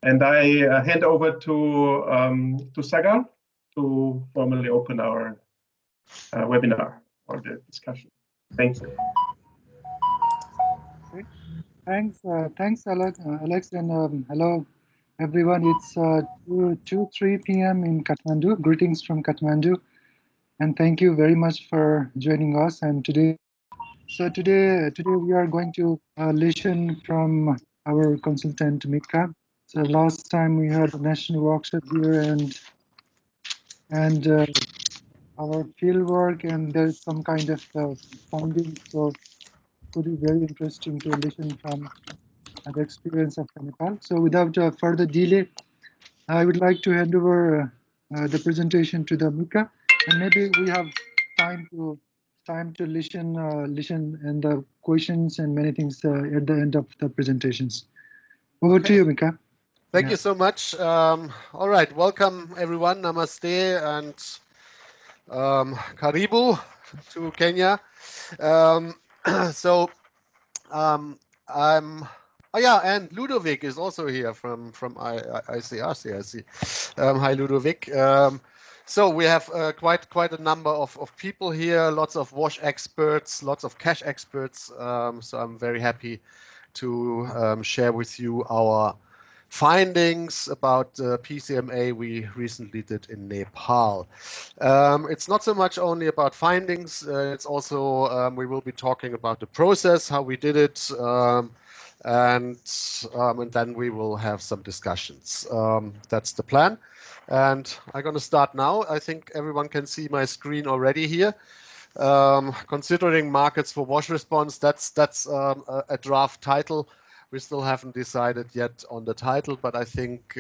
And I hand over to Sagar to formally open our webinar or the discussion. Thank you. Okay. Thanks, Alex, and hello, everyone. It's 3 p.m. in Kathmandu. Greetings from Kathmandu, and thank you very much for joining us. And today we are going to listen from our consultant Mika. So last time we had a national workshop here, and our field work, and there's some kind of findings. So it would be very interesting to listen from the experience of Nepal. So without further delay, I would like to hand over the presentation to the Mika, and maybe we have time to listen and the questions and many things at the end of the presentations. Over to you, Mika. Thank you so much. All right, welcome everyone. Namaste and karibu to Kenya. I'm. Oh yeah, and Ludovic is also here from ICRC. I see. Hi, Ludovic. So we have quite a number of people here. Lots of wash experts, lots of cash experts. So I'm very happy to share with you our findings about PCMA we recently did in Nepal. It's not so much only about findings, it's also we will be talking about the process, how we did it, and then we will have some discussions. That's the plan. And I'm going to start now. I think everyone can see my screen already here. Considering markets for wash response, that's a draft title. We still haven't decided yet on the title, but I think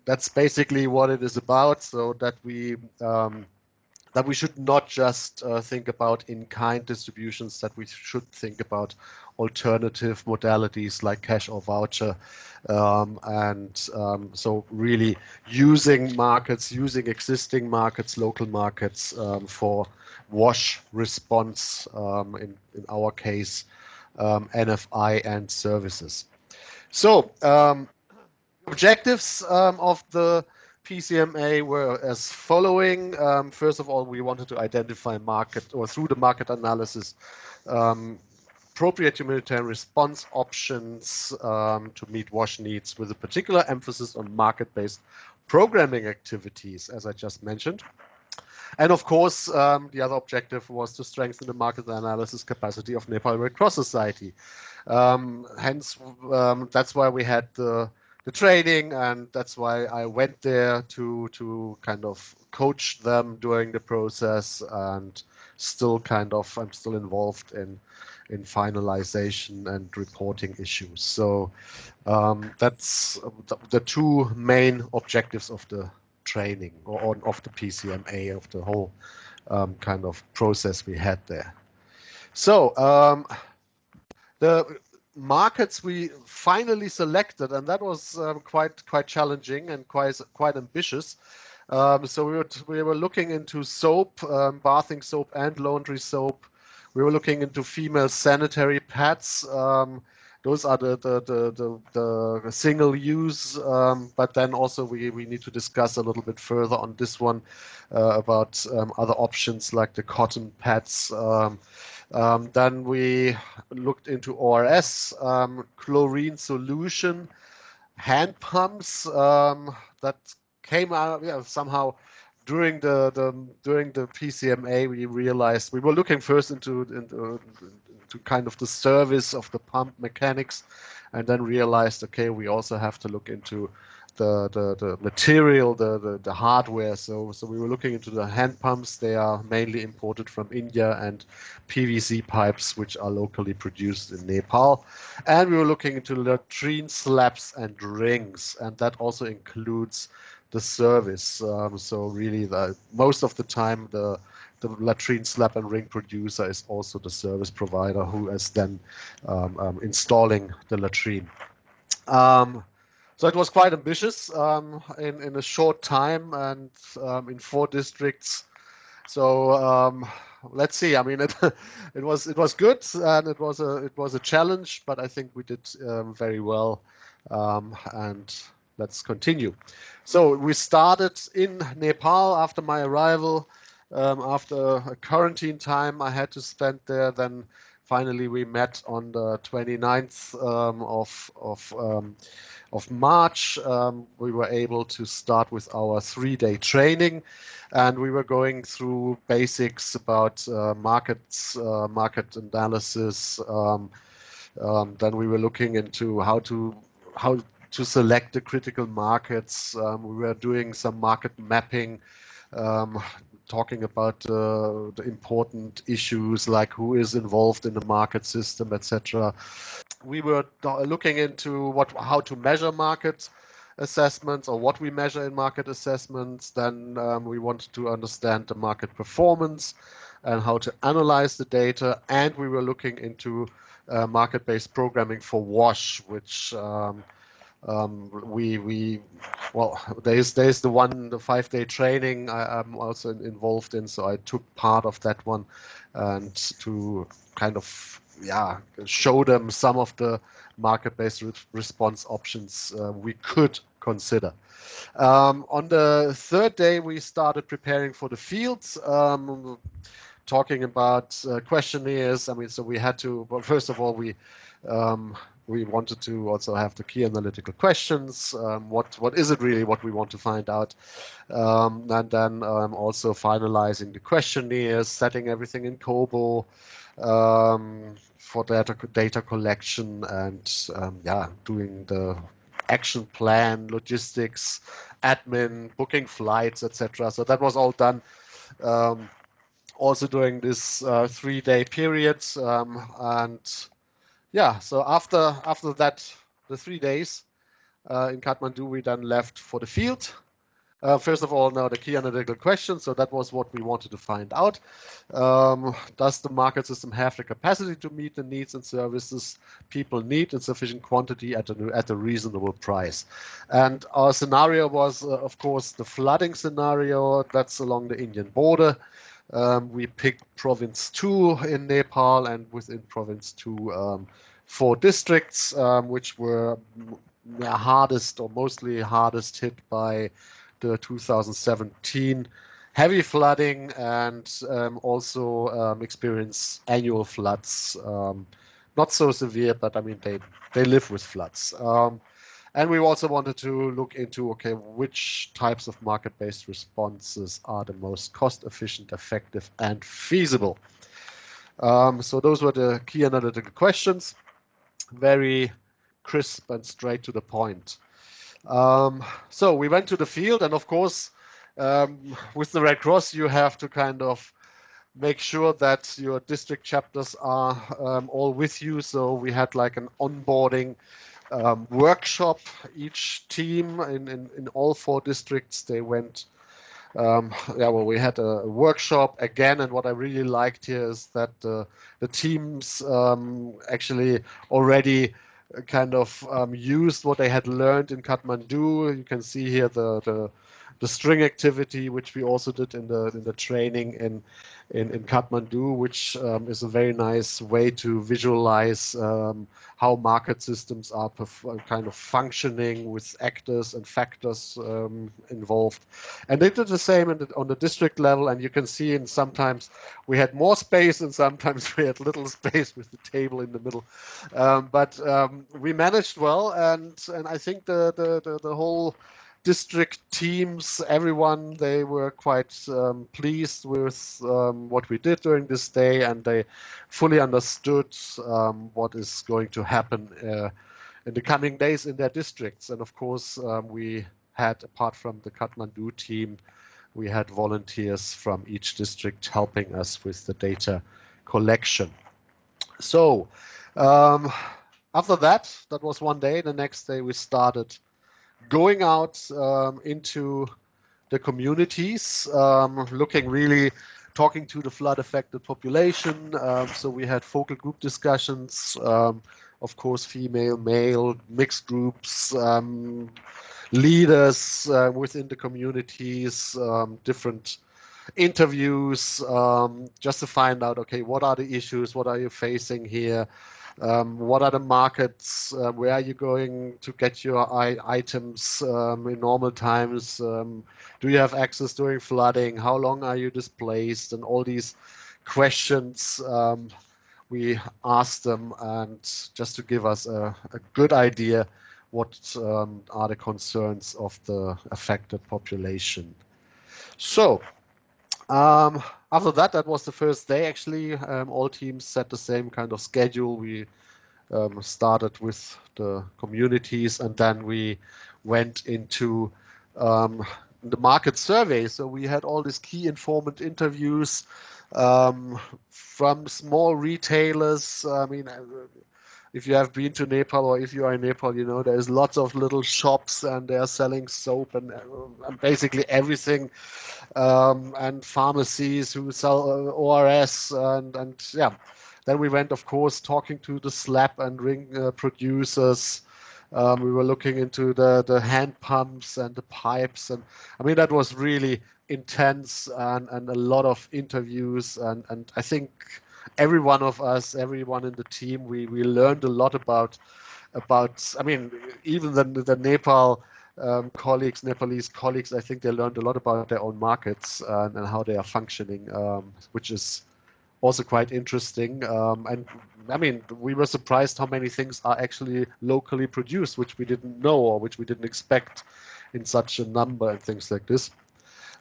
that's basically what it is about. So that we should not just think about in-kind distributions, that we should think about alternative modalities like cash or voucher. So really using markets, using existing markets, local markets for wash response, in our case, NFI and services. So objectives of the PCMA were as following. First of all, we wanted to identify market, or through the market analysis, appropriate humanitarian response options to meet wash needs, with a particular emphasis on market-based programming activities, as I just mentioned. And of course, the other objective was to strengthen the market analysis capacity of Nepal Red Cross Society. Hence, that's why we had the training, and that's why I went there to kind of coach them during the process, and I'm still involved in finalization and reporting issues. So that's the two main objectives of the training, or of the PCMA, of the whole kind of process we had there. So the markets we finally selected, and that was quite challenging and quite ambitious. So we were looking into soap, bathing soap and laundry soap. We were looking into female sanitary pads. Those are the single use, but then also we need to discuss a little bit further on this one about other options like the cotton pads. Then we looked into ORS, chlorine solution, hand pumps that came out somehow during the PCMA. We realized we were looking first into kind of the service of the pump mechanics, and then realized, okay, we also have to look into the material, the hardware. So we were looking into the hand pumps. They are mainly imported from India, and PVC pipes, which are locally produced in Nepal. And we were looking into latrine slabs and rings, and that also includes the service. So really, most of the time, the latrine slab and ring producer is also the service provider, who is then installing the latrine. So it was quite ambitious in a short time, and in 4 districts. So let's see. I mean, it was good, and it was a challenge, but I think we did very well And let's continue. So we started in Nepal after my arrival. After a quarantine time I had to spend there, then finally we met on the 29th of March. We were able to start with our 3-day training, and we were going through basics about markets, market analysis. Then we were looking into how to select the critical markets. We were doing some market mapping, talking about the important issues like who is involved in the market system, etc. We were looking into how to measure market assessments, or what we measure in market assessments. Then we wanted to understand the market performance and how to analyze the data. And we were looking into market-based programming for WASH, which there's the 5-day training I'm also involved in, so I took part of that one, and to kind of show them some of the market-based response options we could consider. On the 3rd day we started preparing for the fields, talking about questionnaires. I mean, so we had to, well, first of all, we wanted to also have the key analytical questions. What is it really what we want to find out? And then also finalizing the questionnaires, setting everything in Kobo for data collection, and doing the action plan, logistics, admin, booking flights, etc. So that was all done also during this 3-day period. So after that, the 3 days in Kathmandu, we then left for the field. First of all, now the key analytical question. So that was what we wanted to find out. Does the market system have the capacity to meet the needs and services people need in sufficient quantity at a reasonable price? And our scenario was, of course, the flooding scenario. That's along the Indian border. We picked province 2 in Nepal, and within province 2, 4 districts, which were hardest, or mostly hardest hit by the 2017 heavy flooding, and also experience annual floods. Not so severe, but I mean, they live with floods. And we also wanted to look into, okay, which types of market-based responses are the most cost-efficient, effective, and feasible. So those were the key analytical questions. Very crisp and straight to the point. So we went to the field, and of course, with the Red Cross, you have to kind of make sure that your district chapters are all with you. So we had like an onboarding workshop. Each team in all 4 districts, they went. We had a workshop again, and what I really liked here is that the teams actually already kind of used what they had learned in Kathmandu. You can see here the string activity, which we also did in the training in Kathmandu, which is a very nice way to visualize how market systems are kind of functioning with actors and factors involved. And they did the same on the district level, and you can see in sometimes we had more space and sometimes we had little space with the table in the middle. But we managed well, and I think the whole district teams, everyone, they were quite pleased with what we did during this day, and they fully understood what is going to happen in the coming days in their districts. And of course, we had, apart from the Kathmandu team, we had volunteers from each district helping us with the data collection. So after that was one day. The next day we started going out into the communities, talking to the flood affected population. So we had focal group discussions, of course, female, male, mixed groups, leaders within the communities, different interviews, just to find out, okay, what are the issues? What are you facing here? What are the markets? Where are you going to get your items in normal times? Do you have access during flooding? How long are you displaced? And all these questions we asked them, and just to give us a good idea what are the concerns of the affected population. So after that, that was the first day actually. All teams set the same kind of schedule. We started with the communities, and then we went into the market survey. So we had all these key informant interviews from small retailers. I mean, if you have been to Nepal, or if you are in Nepal, you know there's lots of little shops and they are selling soap and basically everything, and pharmacies who sell ORS, and yeah. Then we went, of course, talking to the slab and ring producers. We were looking into the hand pumps and the pipes, and I mean that was really intense, and a lot of interviews, and I think every one of us, everyone in the team, we learned a lot about I mean, even the Nepalese colleagues, I think they learned a lot about their own markets and how they are functioning, which is also quite interesting. And I mean, we were surprised how many things are actually locally produced, which we didn't know or which we didn't expect in such a number and things like this.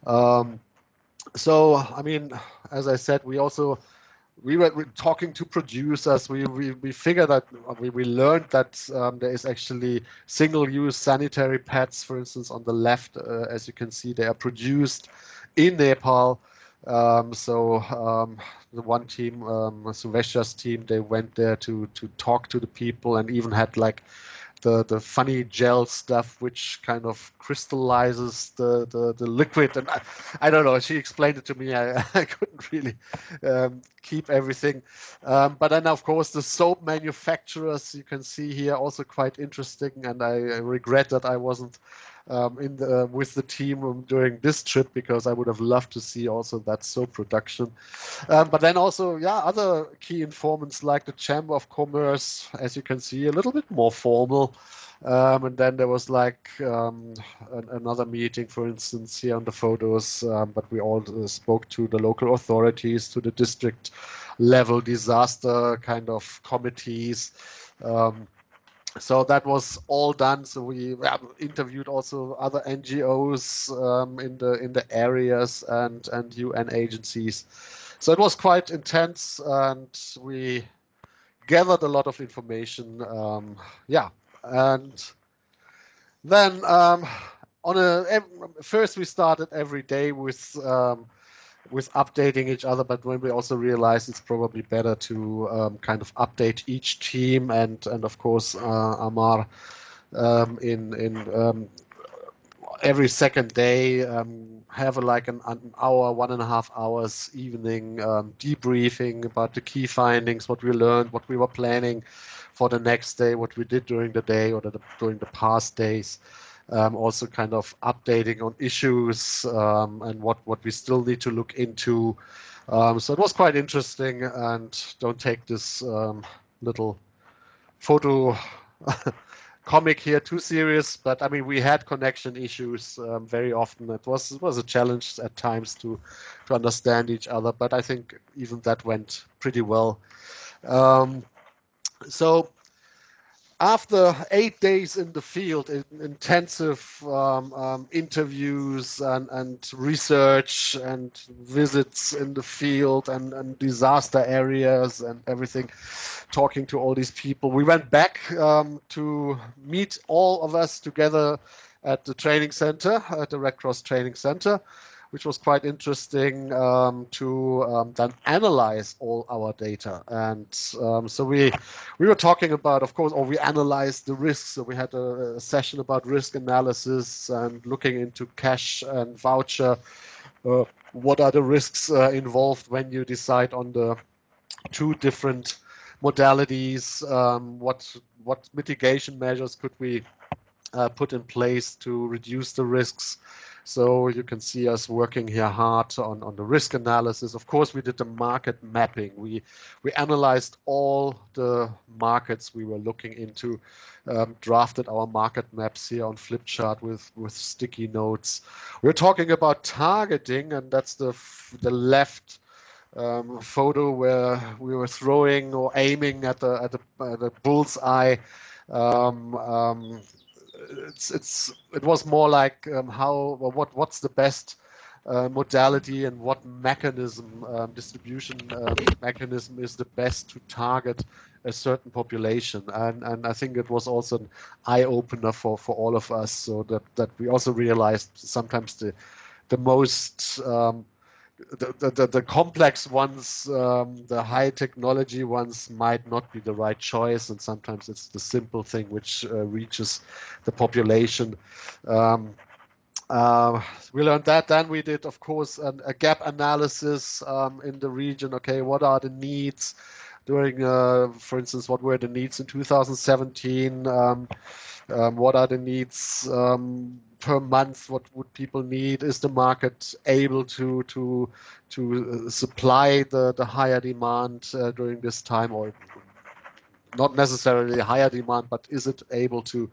So, I mean, as I said, we were talking to producers. We figured that we learned that there is actually single-use sanitary pads, for instance, on the left. As you can see, they are produced in Nepal. The one team, Suvesh's team, they went there to talk to the people and even had like the funny gel stuff which kind of crystallizes the liquid, and I don't know, she explained it to me. I couldn't really keep everything, but then of course the soap manufacturers, you can see here, also quite interesting, and I regret that I wasn't with the team during this trip, because I would have loved to see also that soap production. But then also, yeah, other key informants like the Chamber of Commerce, as you can see, a little bit more formal. And then there was like another meeting, for instance, here on the photos, but we all spoke to the local authorities, to the district level disaster kind of committees. So that was all done. So we interviewed also other NGOs in the areas and UN agencies. So it was quite intense, and we gathered a lot of information. And then first we started every day with updating each other, but when we also realized it's probably better to kind of update each team, and of course Amar in every second day have like an hour, 1.5 hours evening debriefing about the key findings, what we learned, what we were planning for the next day, what we did during the day or during the past days. Also kind of updating on issues and what we still need to look into. So it was quite interesting, and don't take this little photo comic here too serious, but I mean, we had connection issues very often. It was a challenge at times to understand each other, but I think even that went pretty well. So after 8 days in the field, intensive interviews and research and visits in the field and disaster areas and everything, talking to all these people, we went back to meet all of us together at the training center, at the Red Cross Training Center, which was quite interesting to then analyze all our data. And so we were talking about, of course, or we analyzed the risks. So we had a session about risk analysis and looking into cash and voucher. What are the risks involved when you decide on the 2 different modalities? What mitigation measures could we put in place to reduce the risks? So you can see us working here hard on the risk analysis. Of course, we did the market mapping. We analyzed all the markets we were looking into, drafted our market maps here on flip chart with sticky notes. We're talking about targeting, and that's the left photo where we were throwing or aiming at the bull's eye. It was more like what's the best modality and what mechanism, distribution mechanism is the best to target a certain population, and I think it was also an eye opener for all of us, so that we also realized sometimes the most the complex ones, the high technology ones might not be the right choice, and sometimes it's the simple thing which reaches the population. We learned that. Then we did, of course, a gap analysis in the region. Okay, what are the needs during, for instance, what were the needs in 2017? What are the needs per month? What would people need? Is the market able to supply the higher demand during this time, or not necessarily higher demand, but is it able to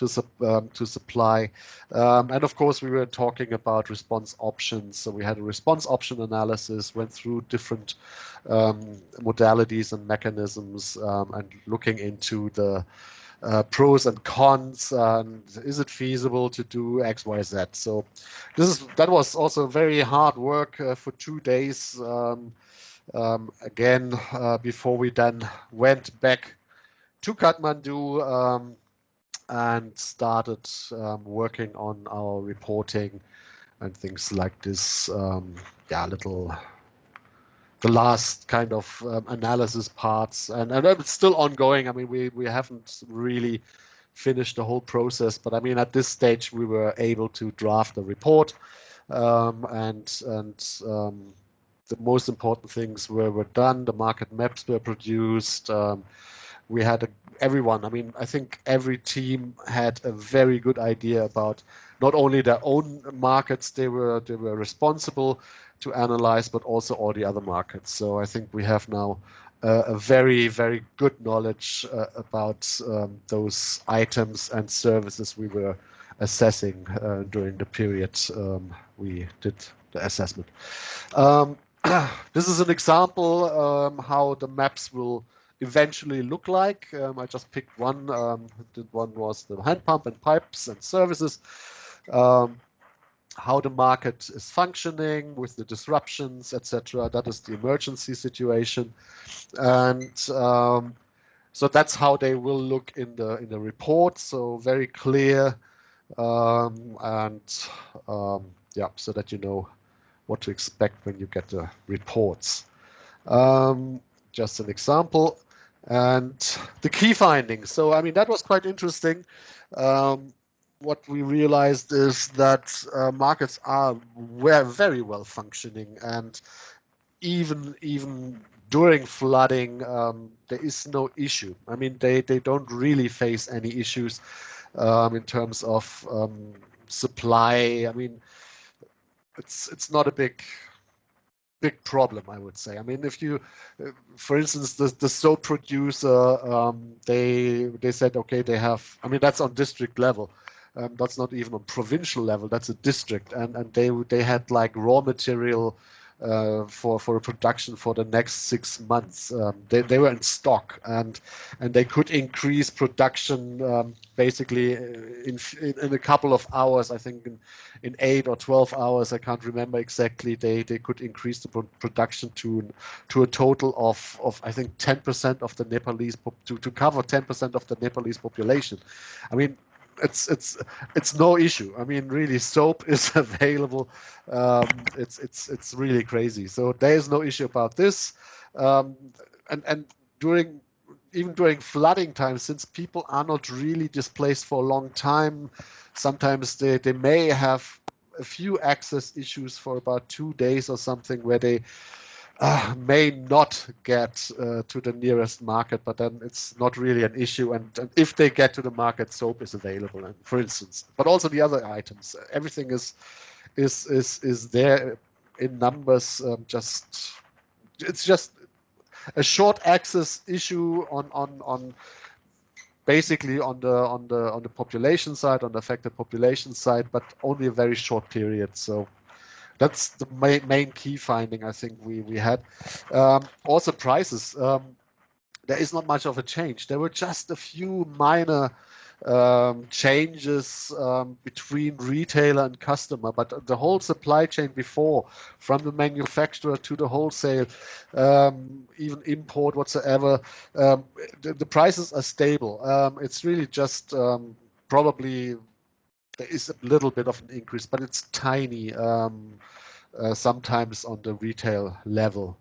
supply? And of course, we were talking about response options. So we had a response option analysis, went through different modalities and mechanisms, and looking into the pros and cons, and is it feasible to do X, Y, Z? So that was also very hard work for 2 days. Again, before we then went back to Kathmandu and started working on our reporting and things like this. The last kind of analysis parts, and it's still ongoing. I mean, we haven't really finished the whole process, but I mean, at this stage, we were able to draft a report, and the most important things were done. The market maps were produced. We had everyone. I mean, I think every team had a very good idea about not only their own markets they were responsible to analyze, but also all the other markets. So I think we have now a very, very good knowledge about those items and services we were assessing during the period we did the assessment. This is an example how the maps will eventually look like. I just picked one. One was the hand pump and pipes and services. How the market is functioning with the disruptions, etc. That is the emergency situation, and so that's how they will look in the report. So very clear, and yeah, so that you know what to expect when you get the reports. Just an example. And the key findings. So, I mean, that was quite interesting. What we realized is that markets were very well functioning, and even during flooding, there is no issue. I mean, they don't really face any issues in terms of supply. I mean, it's not a big problem, I would say. I mean, if you, for instance, the soap producer, they said, okay, they have, I mean, that's on district level. That's not even on provincial level, that's a district. And they had like raw material for a production for the next 6 months. They were in stock, and they could increase production basically in a couple of hours. I think in 8 or 12 hours, I can't remember exactly. They could increase the production to a total of I think 10% of the Nepalese to cover 10% of the Nepalese population. I mean, it's no issue. I mean, really, soap is available. It's really crazy. So there is no issue about this. And even during flooding time, since people are not really displaced for a long time, sometimes they may have a few access issues for about 2 days or something, where they may not get to the nearest market, but then it's not really an issue. And if they get to the market, soap is available, and for instance, but also the other items, everything is is there in numbers. It's just a short access issue on basically on the population side, on the affected population side, but only a very short period. So that's the main key finding I think we had. Also prices. There is not much of a change. There were just a few minor changes between retailer and customer, but the whole supply chain before, from the manufacturer to the wholesale, even import whatsoever, the prices are stable. It's really just probably there is a little bit of an increase, but it's tiny sometimes on the retail level.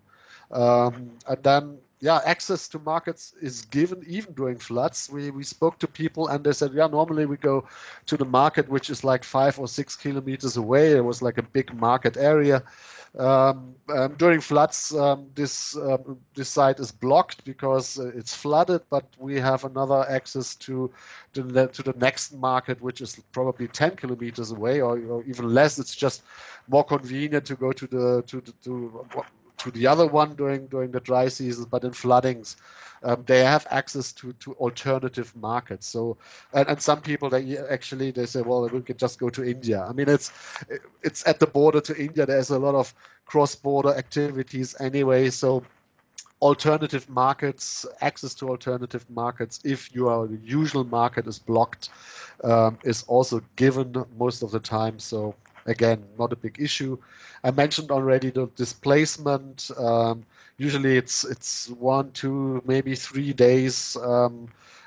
And then, yeah, access to markets is given even during floods. We spoke to people and they said, yeah, normally we go to the market, which is like 5 or 6 kilometers away. It was like a big market area. During floods, this site is blocked because it's flooded, but we have another access to the next market, which is probably 10 kilometers away or even less. It's just more convenient to go to the other one during the dry season, but in floodings, they have access to alternative markets. So, and some people they say, well, we could just go to India. I mean, it's at the border to India. There's a lot of cross-border activities anyway. So, alternative markets, access to alternative markets, if your usual market is blocked, is also given most of the time. So again, not a big issue. I mentioned already the displacement. Usually it's 1, 2, maybe 3 days.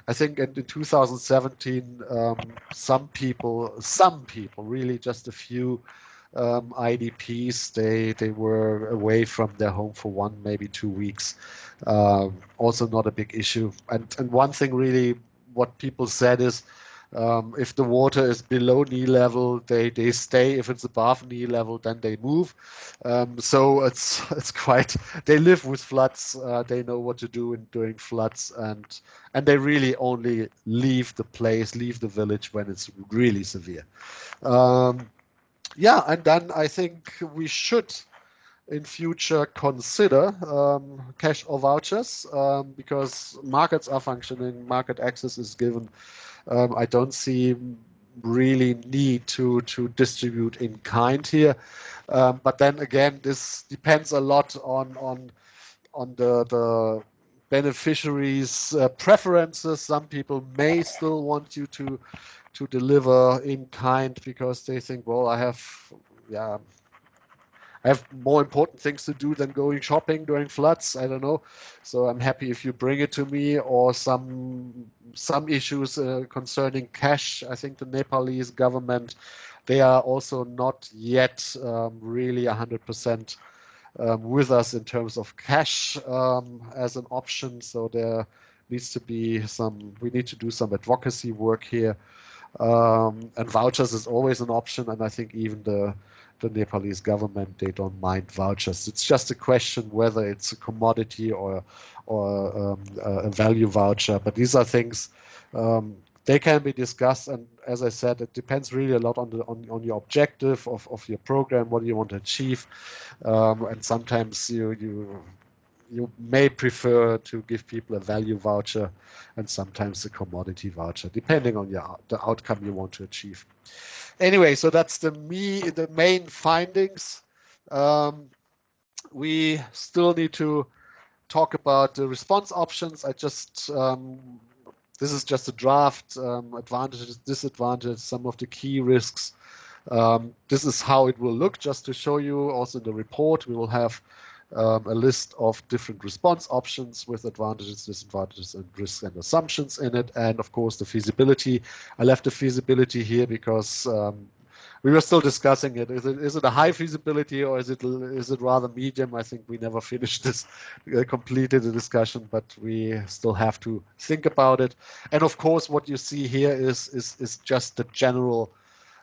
I think in 2017, some people, really just a few IDPs, they were away from their home for 1, maybe 2 weeks. Also not a big issue. And one thing really, what people said is, if the water is below knee level, they stay. If it's above knee level, then they move. So it's quite. They live with floods. They know what to do during floods, and they really only leave the place, leave the village when it's really severe. Yeah, and then I think we should in future consider cash or vouchers because markets are functioning, market access is given. I don't see really need to distribute in kind here. But then again, this depends a lot on the beneficiaries' preferences. Some people may still want you to deliver in kind because they think, well, I have more important things to do than going shopping during floods. I don't know. So I'm happy if you bring it to me, or some issues concerning cash. I think the Nepalese government, they are also not yet really 100% with us in terms of cash as an option. So there needs to be we need to do some advocacy work here. And vouchers is always an option. And I think even the Nepalese government, they don't mind vouchers. It's just a question whether it's a commodity or a value voucher. But these are things they can be discussed. And as I said, it depends really a lot on your objective of your program. What do you want to achieve? And sometimes you may prefer to give people a value voucher and sometimes a commodity voucher, depending on the outcome you want to achieve. Anyway, so that's the main findings. We still need to talk about the response options. This is just a draft, advantages, disadvantages, some of the key risks. This is how it will look, just to show you. Also in the report, we will have a list of different response options with advantages, disadvantages, and risks and assumptions in it. And of course, the feasibility. I left the feasibility here because we were still discussing it. Is it a high feasibility or is it rather medium? I think we never finished this, completed the discussion, but we still have to think about it. And of course, what you see here is just the general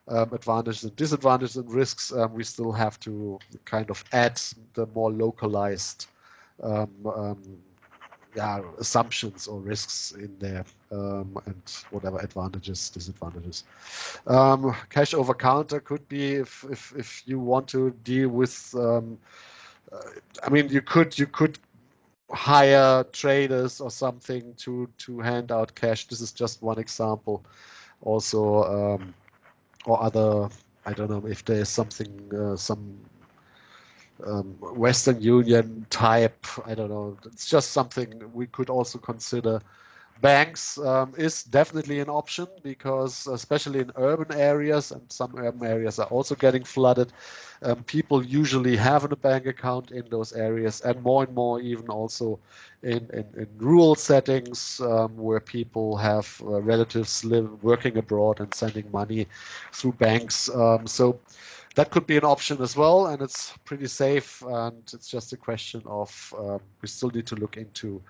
advantages and disadvantages and risks. We still have to kind of add the more localized assumptions or risks in there, and whatever advantages, disadvantages. Cash over counter could be if you want to deal with. I mean, you could hire traders or something to hand out cash. This is just one example. Also, or other. I don't know if there is something some Western Union type. I don't know. It's just something we could also consider. Banks is definitely an option because especially in urban areas, and some urban areas are also getting flooded, people usually have a bank account in those areas, and more even also in rural settings where people have relatives working abroad and sending money through banks. So that could be an option as well, and it's pretty safe, and it's just a question of we still need to look into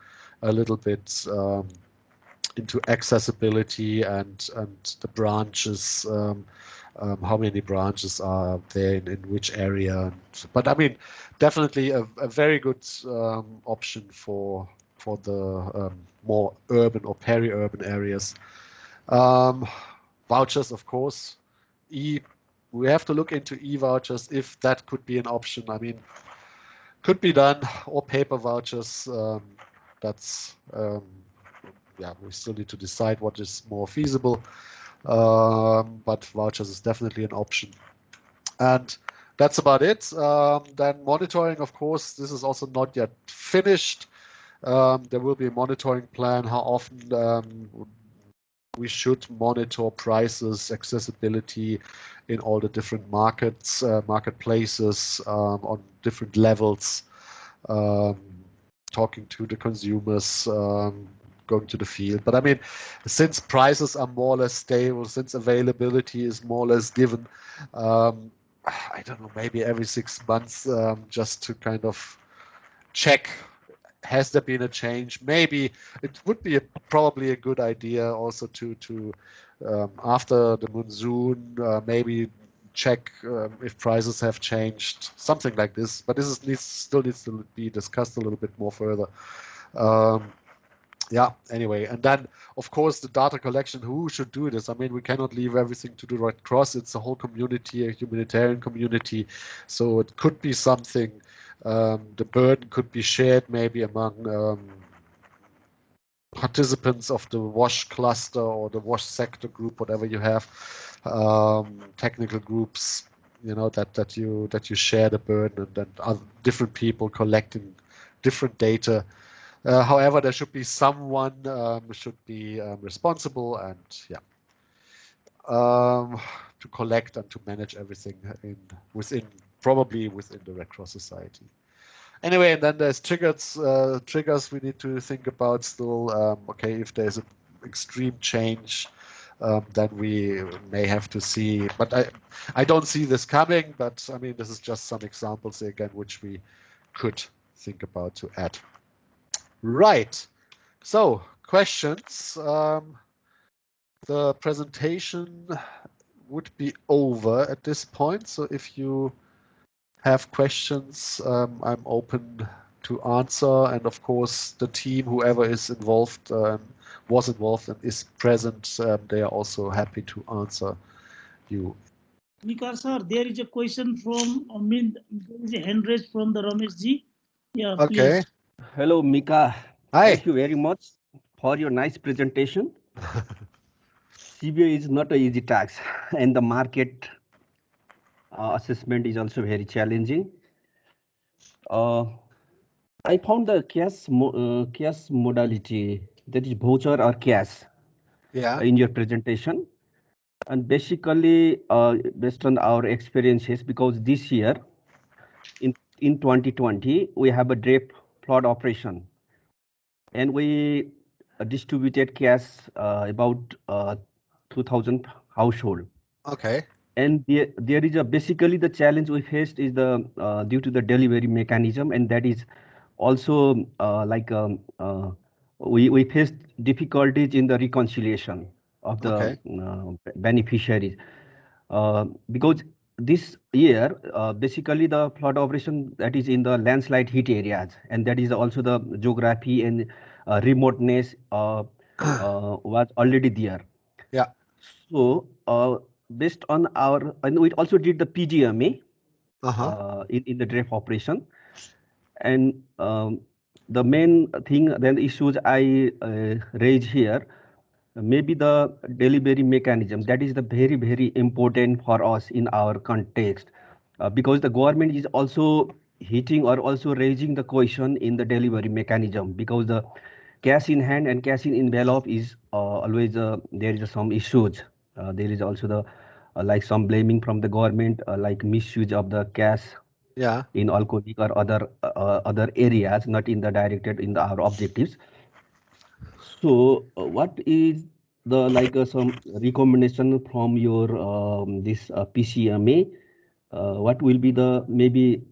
a little bit into accessibility and the branches, how many branches are there in which area. But I mean, definitely a very good option for the more urban or peri-urban areas. Vouchers, of course. We have to look into e-vouchers if that could be an option. I mean, could be done, or paper vouchers. That's we still need to decide what is more feasible. But vouchers is definitely an option. And that's about it. Then monitoring, of course, this is also not yet finished. There will be a monitoring plan, how often we should monitor prices, accessibility in all the different markets, marketplaces on different levels, talking to the consumers, going to the field. But I mean, since prices are more or less stable, since availability is more or less given, I don't know, maybe every 6 months, just to kind of check, has there been a change? Maybe it would be probably a good idea also to after the monsoon, maybe check if prices have changed, something like this. But this still needs to be discussed a little bit more further. Anyway, and then of course the data collection, who should do this? I mean, we cannot leave everything to the Red Cross. It's a whole community, a humanitarian community, so it could be something. The burden could be shared maybe among participants of the WASH cluster or the WASH sector group, whatever you have, technical groups, that you share the burden, and then other different people collecting different data. However, there should be someone should be responsible and to collect and to manage everything probably within the Red Cross Society. Anyway, and then there's triggers we need to think about still. Okay, if there's an extreme change, then we may have to see. But I don't see this coming. But I mean, this is just some examples again which we could think about to add. Right. So questions. The presentation would be over at this point. So if you have questions, I'm open to answer. And of course, the team, whoever is involved, was involved and is present, they are also happy to answer you. Mika sir, there is a question from, there is a hand raised from the Ramesh ji. Yeah, okay. Please. Hello, Mika. Hi. Thank you very much for your nice presentation. CBA is not an easy task, and the market assessment is also very challenging. I found the cash modality, that is voucher or cash, in your presentation. And basically, based on our experiences, because this year, in 2020, we have a DRAP flood operation, and we distributed cash about 2,000 household. Okay. And there is basically the challenge we faced is the due to the delivery mechanism, and that is also we faced difficulties in the reconciliation of the beneficiaries because this year basically the flood operation that is in the landslide hit areas, and that is also the geography and remoteness was already there. Yeah. So based on our, and we also did the PCMA in the draft operation, and the main thing, then issues I raise here, maybe the delivery mechanism, that is the very important for us in our context, because the government is also hitting or also raising the question in the delivery mechanism, because the cash in hand and cash in envelope is always there is some issues. There is also the like some blaming from the government, like misuse of the cash in alcoholic or other areas, not in the directed in our objectives. So what is the like some recommendation from your this PCMA? What will be the maybe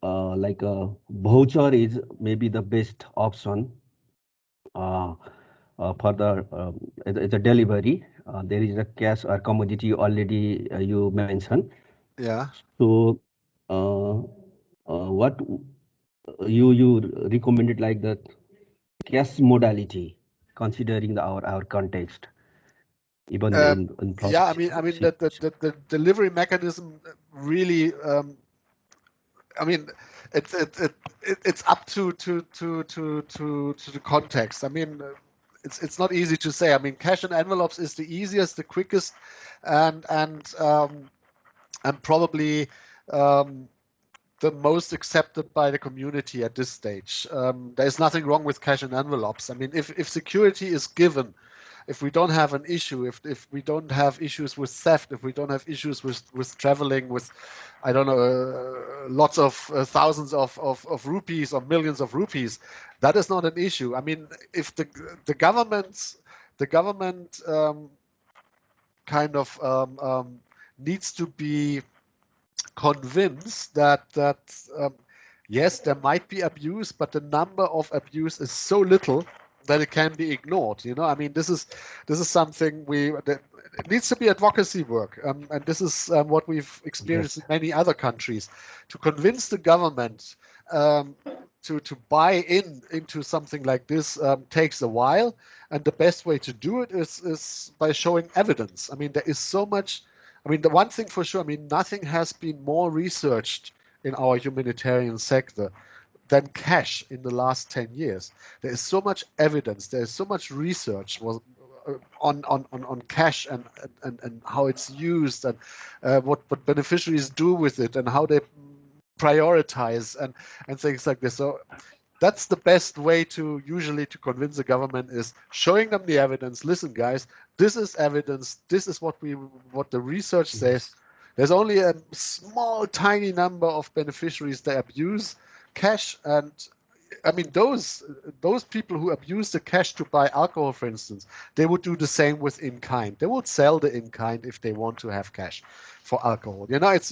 like a voucher is maybe the best option for the delivery? There is a cash or commodity already you mentioned. Yeah. So what you recommended like that cash modality, considering our context, even in yeah, I mean the delivery mechanism really, I mean it's up to the context. I mean it's not easy to say. I mean cash and envelopes is the easiest, the quickest, and probably the most accepted by the community at this stage. There's nothing wrong with cash and envelopes. I mean, if security is given, if we don't have an issue, if we don't have issues with theft, if we don't have issues with traveling with, I don't know, lots of thousands of rupees or millions of rupees, that is not an issue. I mean, if the government kind of needs to be convinced that yes, there might be abuse, but the number of abuse is so little that it can be ignored. You know, I mean, this is something it needs to be advocacy work, and this is what we've experienced in many other countries, to convince the government to buy into something like this takes a while, and the best way to do it is by showing evidence. I mean, there is so much. I mean, the one thing for sure, I mean, nothing has been more researched in our humanitarian sector than cash in the last 10 years. There is so much evidence, there is so much research on cash and how it's used, and what beneficiaries do with it, and how they prioritize and things like this. So that's the best way to convince the government, is showing them the evidence. Listen, guys, this is evidence. This is what the research says. There's only a small, tiny number of beneficiaries that abuse cash, and I mean those people who abuse the cash to buy alcohol, for instance, they would do the same with in kind. They would sell the in kind if they want to have cash for alcohol. You know, it's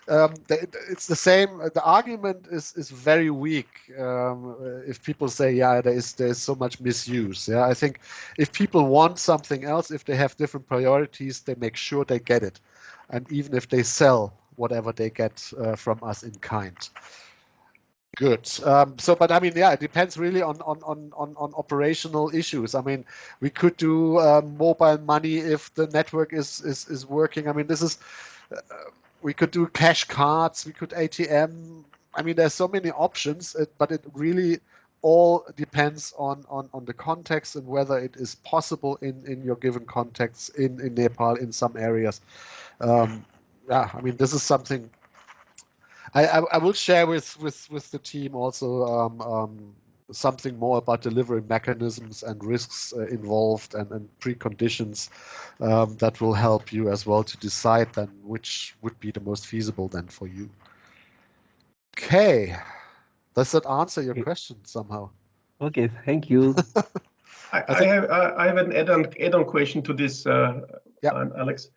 the same. The argument is very weak if people say, yeah, there's so much misuse. Yeah, I think if people want something else, if they have different priorities, they make sure they get it, and even if they sell whatever they get from us in kind. Good. But I mean, yeah, it depends really on operational issues. I mean, we could do mobile money if the network is working. I mean, this is we could do cash cards, we could ATM. I mean, there's so many options, but it really all depends on the context and whether it is possible in your given context in Nepal in some areas. Yeah, I mean, this is something I will share with the team also something more about delivery mechanisms and risks involved and preconditions that will help you as well to decide then which would be the most feasible then for you. Okay, does that answer your question somehow? Okay, thank you. I have an add-on question to this, Alex.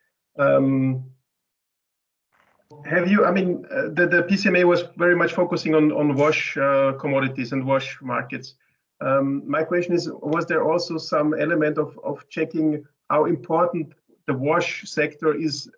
Have you? I mean, the PCMA was very much focusing on wash commodities and wash markets. My question is, was there also some element of checking how important the wash sector is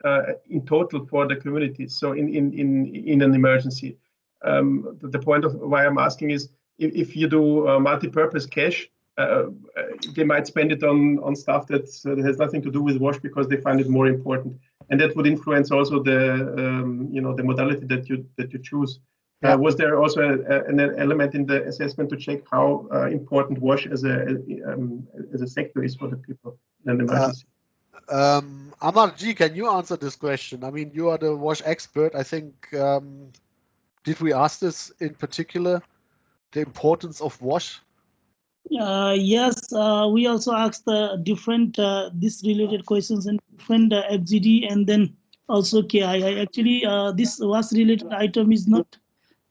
in total for the community? So in an emergency, the point of why I'm asking is, if you do multi-purpose cash, they might spend it on stuff that has nothing to do with wash because they find it more important, and that would influence also the the modality that you choose. Was there also an element in the assessment to check how important wash as a sector is for the people in an emergency? Amar G, can you answer this question? I mean, you are the wash expert. I think, did we ask this in particular, the importance of wash? Yes, we also asked the different this related questions in different FGD and then also KII. Actually, this was related item is not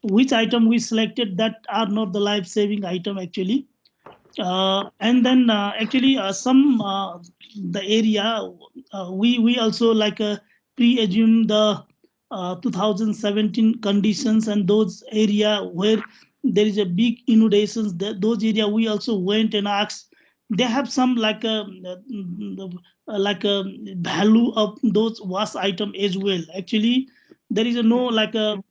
which item we selected that are not the life-saving item actually. And then actually some the area we also like pre-assume the 2017 conditions and those area where there is a big inundations. Those area we also went and asked. They have some like a value of those wash item as well. Actually, there is no like a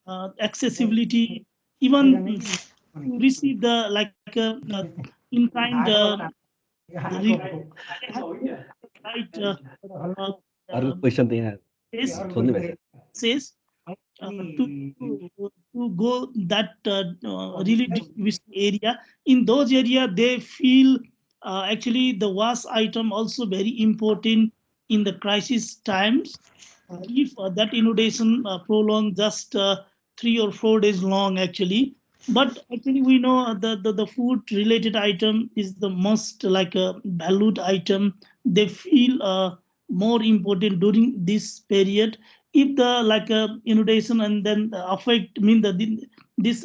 accessibility even to receive the like in kind right question they have. says to go that really distribution area. In those area they feel actually the wash item also very important in the crisis times. If that inundation prolong just 3 or 4 days long actually, but actually we know the food related item is the most like a valued item. They feel more important during this period. If the like inundation and then affect mean that this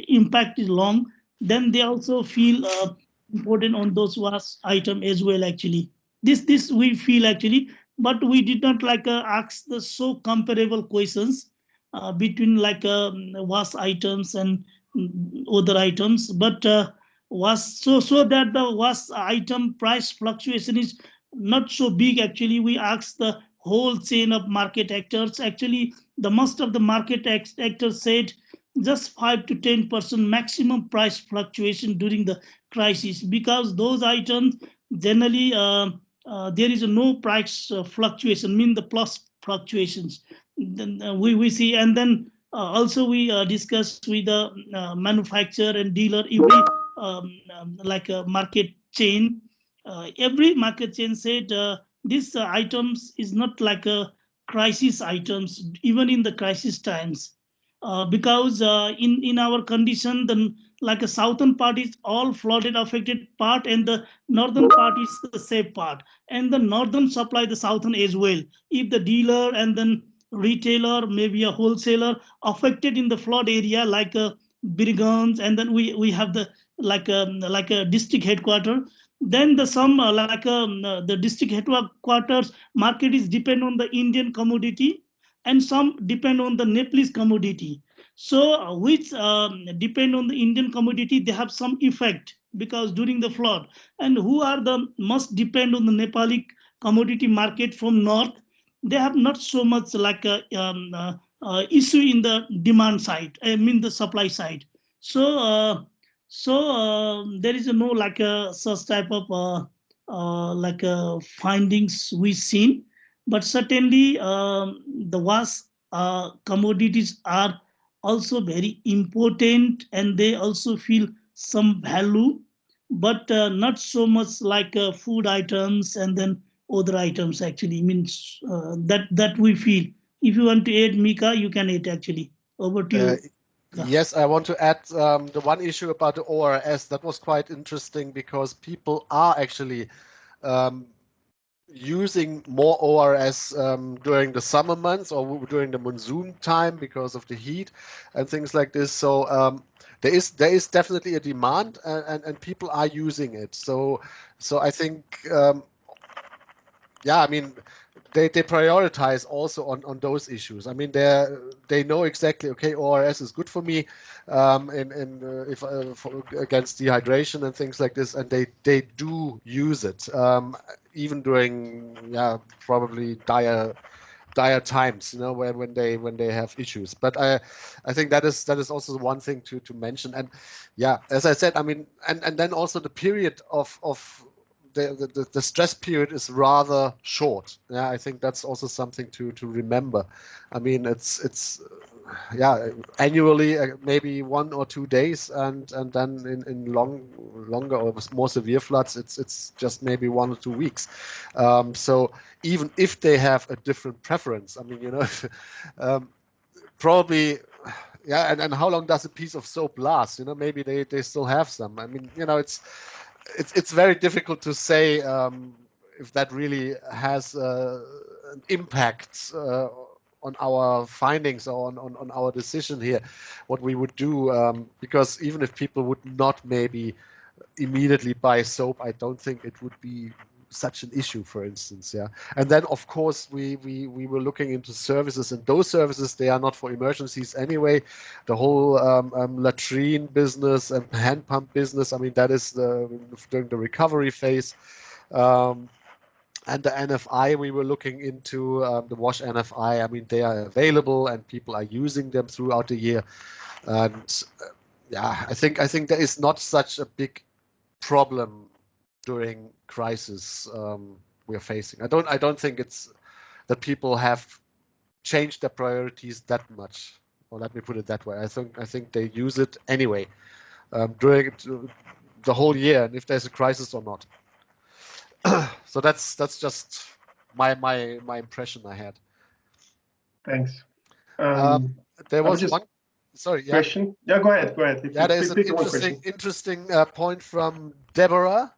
impact is long, then they also feel important on those wash item as well actually. This we feel actually, but we did not like ask the so comparable questions between like wash items and other items, but was so that the wash item price fluctuation is not so big actually. We asked the whole chain of market actors. Actually, the most of the market actors said just 5 to 10% maximum price fluctuation during the crisis, because those items generally there is no price fluctuation, mean the plus fluctuations. Then we see, and then also we discussed with the manufacturer and dealer, every like a market chain. Every market chain said this items is not like a crisis items even in the crisis times, because in our condition the like a southern part is all flooded affected part and the northern part is the safe part, and the northern supply the southern as well. If the dealer and then retailer, maybe a wholesaler affected in the flood area like Birgans, and then we have the like a district headquarter, then the some like the district headquarters market is depend on the Indian commodity, and some depend on the Nepalese commodity. So which depend on the Indian commodity, they have some effect because during the flood. And who are the must depend on the Nepali commodity market from north, they have not so much like a issue in the demand side, I mean the supply side. So there is no like a such type of like findings we seen, but certainly the vast commodities are also very important and they also feel some value, but not so much like food items and then other items actually means that we feel. If you want to add, Mika, you can add actually. Over to you. Yes, I want to add the one issue about the ORS. That was quite interesting because people are actually using more ORS during the summer months or during the monsoon time because of the heat and things like this. So there is definitely a demand and people are using it. So I think yeah, I mean they prioritize also on those issues. I mean they know exactly, okay, ORS is good for me if against dehydration and things like this, and they do use it even during probably dire dire times, when they have issues. But I think that is also one thing to mention. And yeah, as I said, I mean, and then also the period of the stress period is rather short. Yeah, I think that's also something to remember. I mean, it's annually maybe 1 or 2 days, and then in longer or more severe floods, it's just maybe 1 or 2 weeks. So even if they have a different preference, I mean, probably. Yeah, and how long does a piece of soap last? Maybe they still have some. I mean, it's very difficult to say if that really has an impact on our findings or on our decision here, what we would do, because even if people would not maybe immediately buy soap, I don't think it would be such an issue, for instance. Yeah, and then of course we were looking into services, and those services, they are not for emergencies anyway. The whole latrine business and hand pump business, I mean, that is during the recovery phase. And the NFI, we were looking into the wash NFI. I mean, they are available and people are using them throughout the year. And yeah, I think there is not such a big problem during crisis we are facing. I don't think it's that people have changed their priorities that much. Or let me put it that way. I think they use it anyway during the whole year, and if there's a crisis or not. So that's just my impression I had. Thanks. There was one. Sorry. Yeah. Question. Yeah, go ahead. Yeah, there's an interesting point from Deborah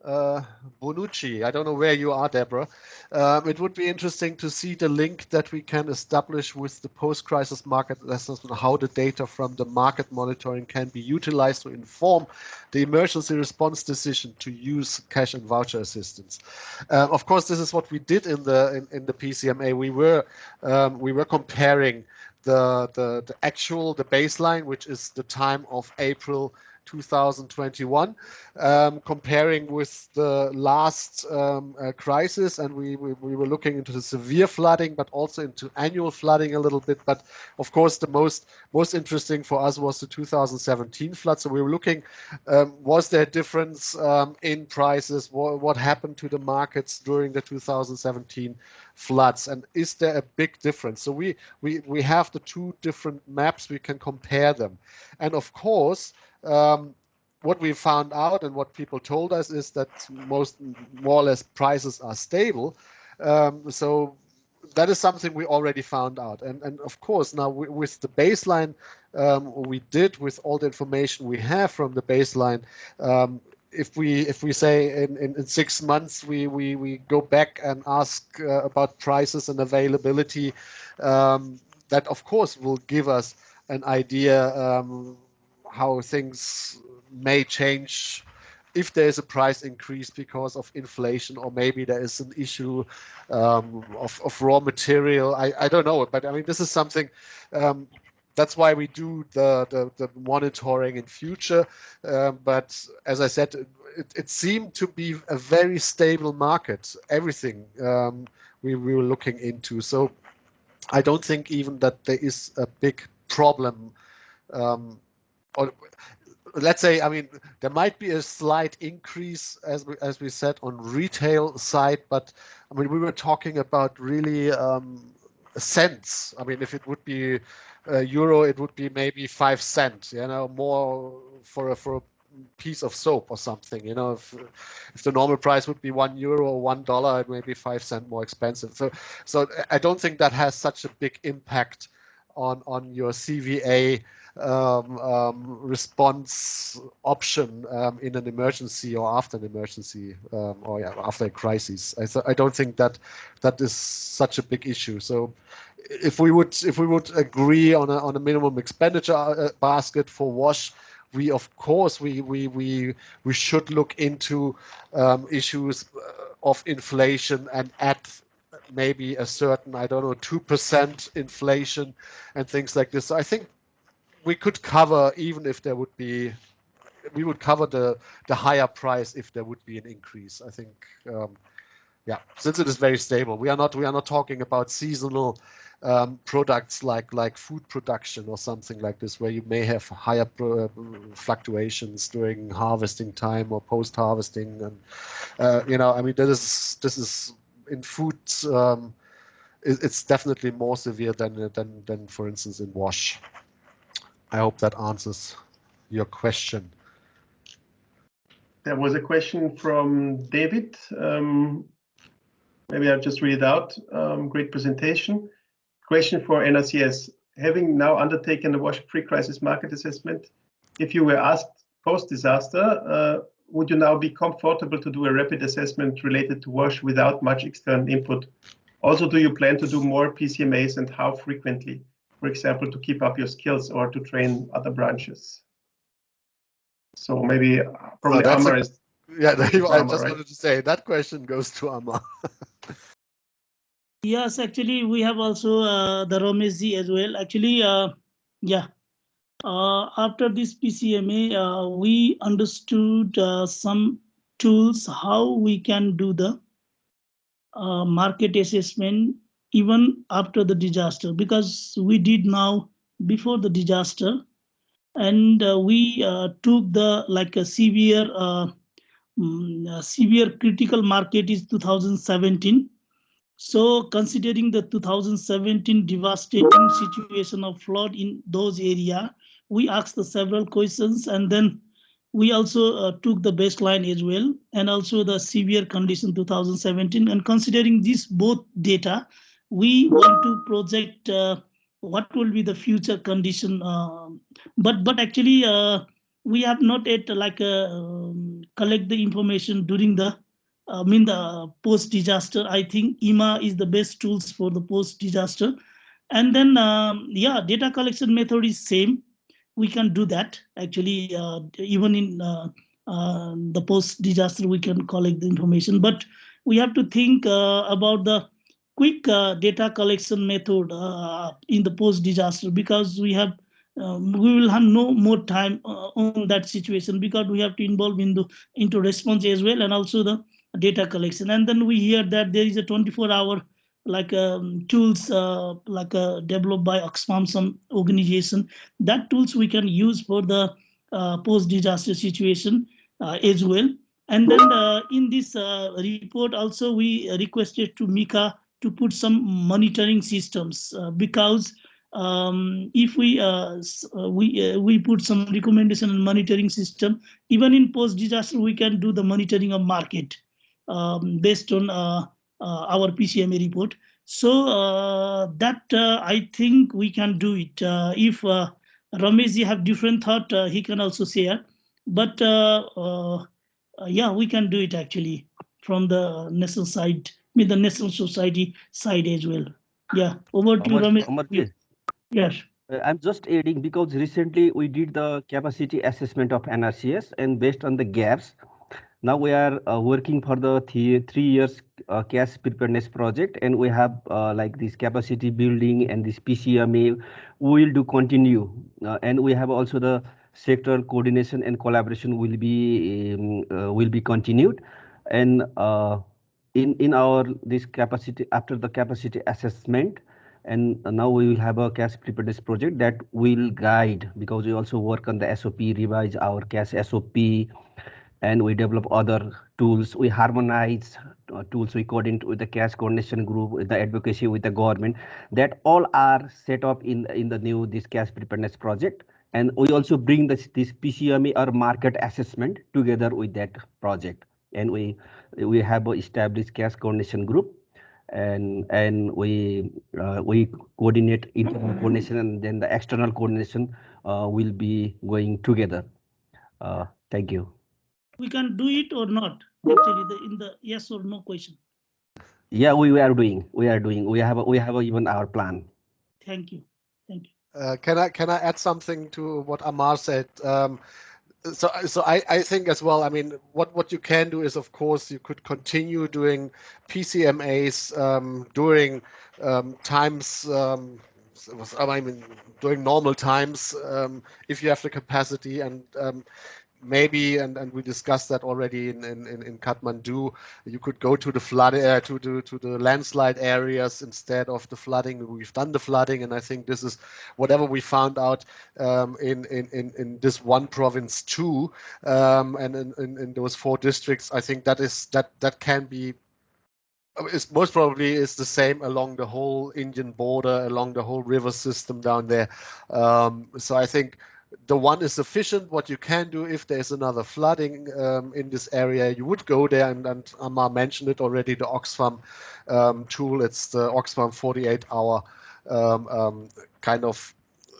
Bonucci. I don't know where you are, Deborah. It would be interesting to see the link that we can establish with the post-crisis market assessment, how the data from the market monitoring can be utilized to inform the emergency response decision to use cash and voucher assistance. Of course, this is what we did in the PCMA. We were comparing the baseline, which is the time of April 2021, comparing with the last crisis, and we were looking into the severe flooding, but also into annual flooding a little bit. But of course, the most interesting for us was the 2017 flood. So we were looking, was there a difference in prices? What happened to the markets during the 2017 floods, and is there a big difference? So we have the two different maps, we can compare them, and of course what we found out and what people told us is that more or less prices are stable. So that is something we already found out, and of course now with the baseline we did, with all the information we have from the baseline, if we say in 6 months we go back and ask about prices and availability, that of course will give us an idea how things may change, if there is a price increase because of inflation, or maybe there is an issue of raw material. I don't know, but I mean, this is something. That's why we do the monitoring in future. But as I said, it seemed to be a very stable market, everything we were looking into. So I don't think even that there is a big problem. Or let's say, I mean, there might be a slight increase, as we said, on retail side, but I mean, we were talking about really cents. I mean, if it would be euro, it would be maybe 5 cents, more for a piece of soap or something. If the normal price would be €1 or $1, it may be 5 cents more expensive. So I don't think that has such a big impact on your CVA response option in an emergency or after an emergency, after a crisis. I don't think that is such a big issue. So if we would agree on a minimum expenditure basket for wash, we of course we should look into issues of inflation and add maybe a certain, 2% inflation and things like this. So I think we could cover, even if there would be, we would cover the higher price if there would be an increase. I think Yeah, since it is very stable, we are not talking about seasonal products like food production or something like this, where you may have higher fluctuations during harvesting time or post harvesting, and you know, I mean, this is in food. It's definitely more severe than for instance in wash. I hope that answers your question. There was a question from David. Maybe I'll just read it out. Great presentation. Question for NRCS. Having now undertaken the WASH pre-crisis market assessment, if you were asked post-disaster, would you now be comfortable to do a rapid assessment related to WASH without much external input? Also, do you plan to do more PCMAs and how frequently? For example, to keep up your skills or to train other branches? So maybe probably Amar is. Yeah, I just wanted to say that question goes to Amar. Yes, actually, we have also the Romezi as well. Actually, yeah. After this PCMA, we understood some tools how we can do the market assessment even after the disaster, because we did now before the disaster, and we took the like a severe critical market is 2017. So considering the 2017 devastating situation of flood in those areas, we asked the several questions, and then we also took the baseline as well, and also the severe condition 2017. And considering this both data, we want to project what will be the future condition. But actually, we have not yet like collect the information during the the post-disaster. I think IMA is the best tools for the post-disaster. And then, yeah, data collection method is same. We can do that. Actually, even in the post-disaster, we can collect the information. But we have to think about the quick data collection method in the post-disaster, because we will have no more time on that situation, because we have to involve into response as well, and also the data collection. And then we hear that there is a 24-hour like tools developed by Oxfam, some organization. That tools we can use for the post-disaster situation as well. And then in this report also we requested to Mika to put some monitoring systems, because if we put some recommendation and monitoring system, even in post-disaster we can do the monitoring of market based on our PCMA report. So that I think we can do it. If Rameshji have different thought, he can also share. But yeah, we can do it actually from the national side, with the National Society side as well. Yeah, over to Ramesh. Yes. I'm just adding, because recently we did the capacity assessment of NRCS, and based on the gaps, now we are working for the 3 years cash preparedness project, and we have like this capacity building and this PCMA we will do continue, and we have also the sectoral coordination and collaboration will be continued, and in our this capacity, after the capacity assessment, and now we will have a cash preparedness project that will guide, because we also work on the SOP, revise our cash SOP, and we develop other tools. We harmonize tools, we coordinate with the cash coordination group, with the advocacy with the government. That all are set up in the new this cash preparedness project. And we also bring this PCMA or market assessment together with that project. And we have established cash coordination group, and we coordinate internal coordination, and then the external coordination will be going together. Thank you. We can do it or not, actually, in the yes or no question. Yeah, we are doing. We have even our plan. Thank you. Can I add something to what Amar said? So I think as well, I mean, what you can do is, of course, you could continue doing PCMAs during times, I mean, during normal times, if you have the capacity, and maybe, and we discussed that already in Kathmandu, you could go to the flood to the landslide areas instead of the flooding. We've done the flooding, and I think this is whatever we found out in this one province too, and in those 4 districts. I think that can be. It's most probably is the same along the whole Indian border, along the whole river system down there. So I think the one is sufficient. What you can do if there's another flooding in this area, you would go there, and Amar mentioned it already, the Oxfam tool. It's the Oxfam 48-hour kind of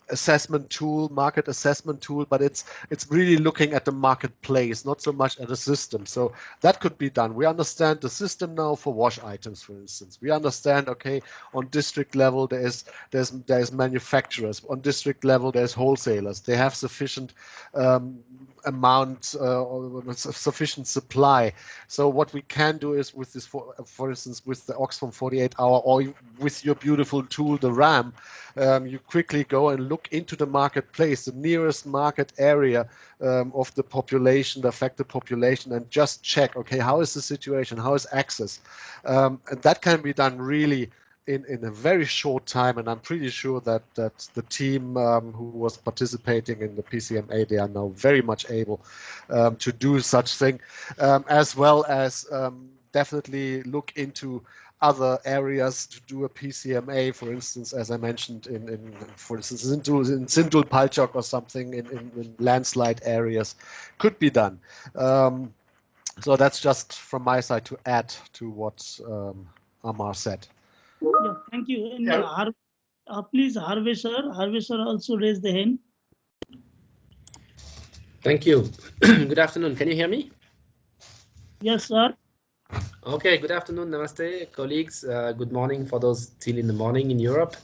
assessment tool, market assessment tool, but it's really looking at the marketplace, not so much at the system. So that could be done. We understand the system now for wash items, for instance. We understand, okay, on district level there's manufacturers. On district level there's wholesalers. They have sufficient amount or sufficient supply. So what we can do is with this, for instance, with the Oxfam 48-hour, or with your beautiful tool, the RAM, you quickly go and look into the marketplace, the nearest market area of the population, the affected population, and just check, okay, how is the situation? How is access? And that can be done really in a very short time, and I'm pretty sure that the team who was participating in the PCMA, they are now very much able to do such thing, as well as definitely look into other areas to do a PCMA, for instance, as I mentioned, in Sindul Palchok or something, in landslide areas, could be done. So that's just from my side to add to what Amar said. Yeah, thank you. And please, Harvey sir also raised the hand. Thank you. Good afternoon. Can you hear me? Yes, sir. Okay, good afternoon, namaste, colleagues. Good morning for those still in the morning in Europe.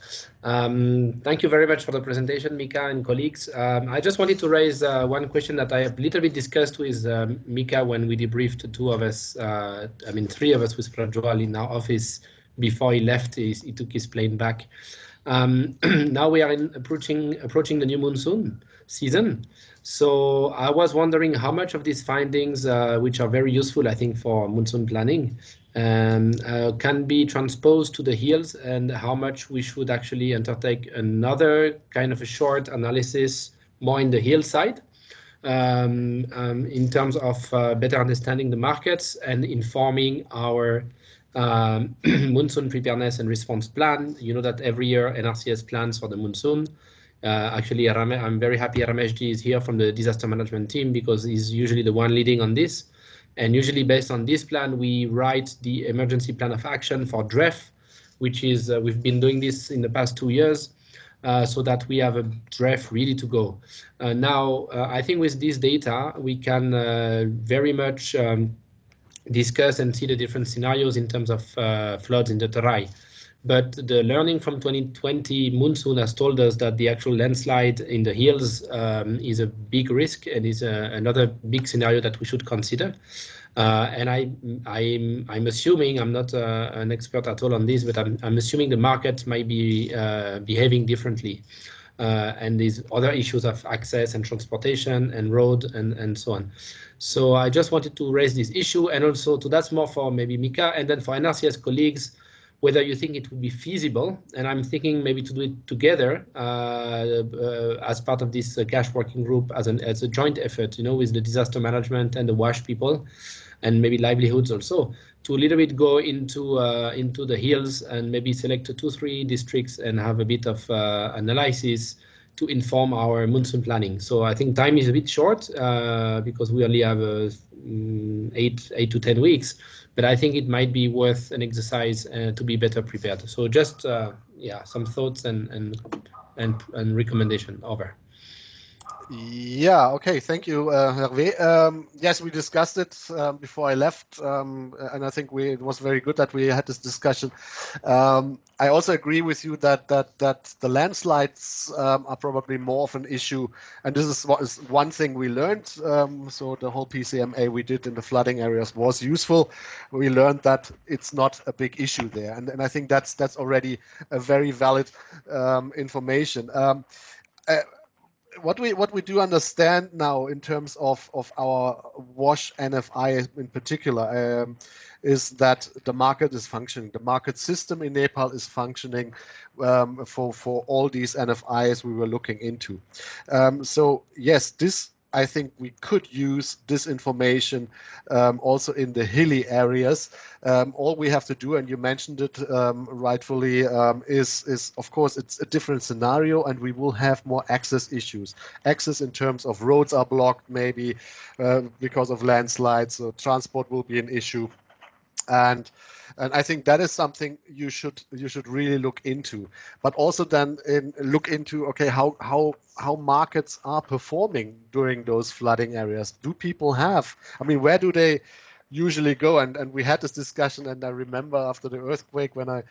Thank you very much for the presentation, Mika and colleagues. I just wanted to raise one question that I have a little bit discussed with Mika when we debriefed 2 of us, 3 of us with Prajwal in our office before he left. He took his plane back. Now we are approaching the new monsoon season. So I was wondering how much of these findings, which are very useful, I think, for monsoon planning, can be transposed to the hills, and how much we should actually undertake another kind of a short analysis more in the hillside, in terms of better understanding the markets and informing our monsoon preparedness and response plan. You know that every year NRCS plans for the monsoon. Actually, I'm very happy Rameshji is here from the disaster management team, because he's usually the one leading on this. And usually based on this plan, we write the emergency plan of action for DREF, which is, we've been doing this in the past 2 years, so that we have a DREF ready to go. Now, I think with this data, we can very much discuss and see the different scenarios in terms of floods in the Tarai. But the learning from 2020 monsoon has told us that the actual landslide in the hills is a big risk, and is another big scenario that we should consider. And I'm assuming, I'm not an expert at all on this, but I'm assuming the market might be behaving differently. And these other issues of access and transportation and road and so on. So I just wanted to raise this issue, and also that's more for maybe Mika, and then for NRCS colleagues, whether you think it would be feasible, and I'm thinking maybe to do it together as part of this cash working group, as a joint effort, you know, with the disaster management and the WASH people, and maybe livelihoods also, to a little bit go into the hills and maybe select 2-3 districts and have a bit of analysis to inform our monsoon planning. So I think time is a bit short because we only have 8 to 10 weeks, but I think it might be worth an exercise to be better prepared. So just yeah, some thoughts and recommendation over. Yeah, okay, thank you, Hervé. Yes, we discussed it before I left, and I think it was very good that we had this discussion. I also agree with you that the landslides are probably more of an issue, and this is one thing we learned. So the whole PCMA we did in the flooding areas was useful. We learned that it's not a big issue there, and I think that's already a very valid information. what we do understand now in terms of our WASH NFI in particular is that the market is functioning. The market system in Nepal is functioning for all these NFIs we were looking into. So yes, this, I think we could use this information also in the hilly areas. All we have to do, and you mentioned it rightfully, is of course it's a different scenario, and we will have more access issues. Access in terms of roads are blocked, maybe because of landslides, so transport will be an issue. And I think that is something you should really look into, but also then look into, okay, how markets are performing during those flooding areas. Do people have, I mean, where do they usually go? And we had this discussion, and I remember after the earthquake when I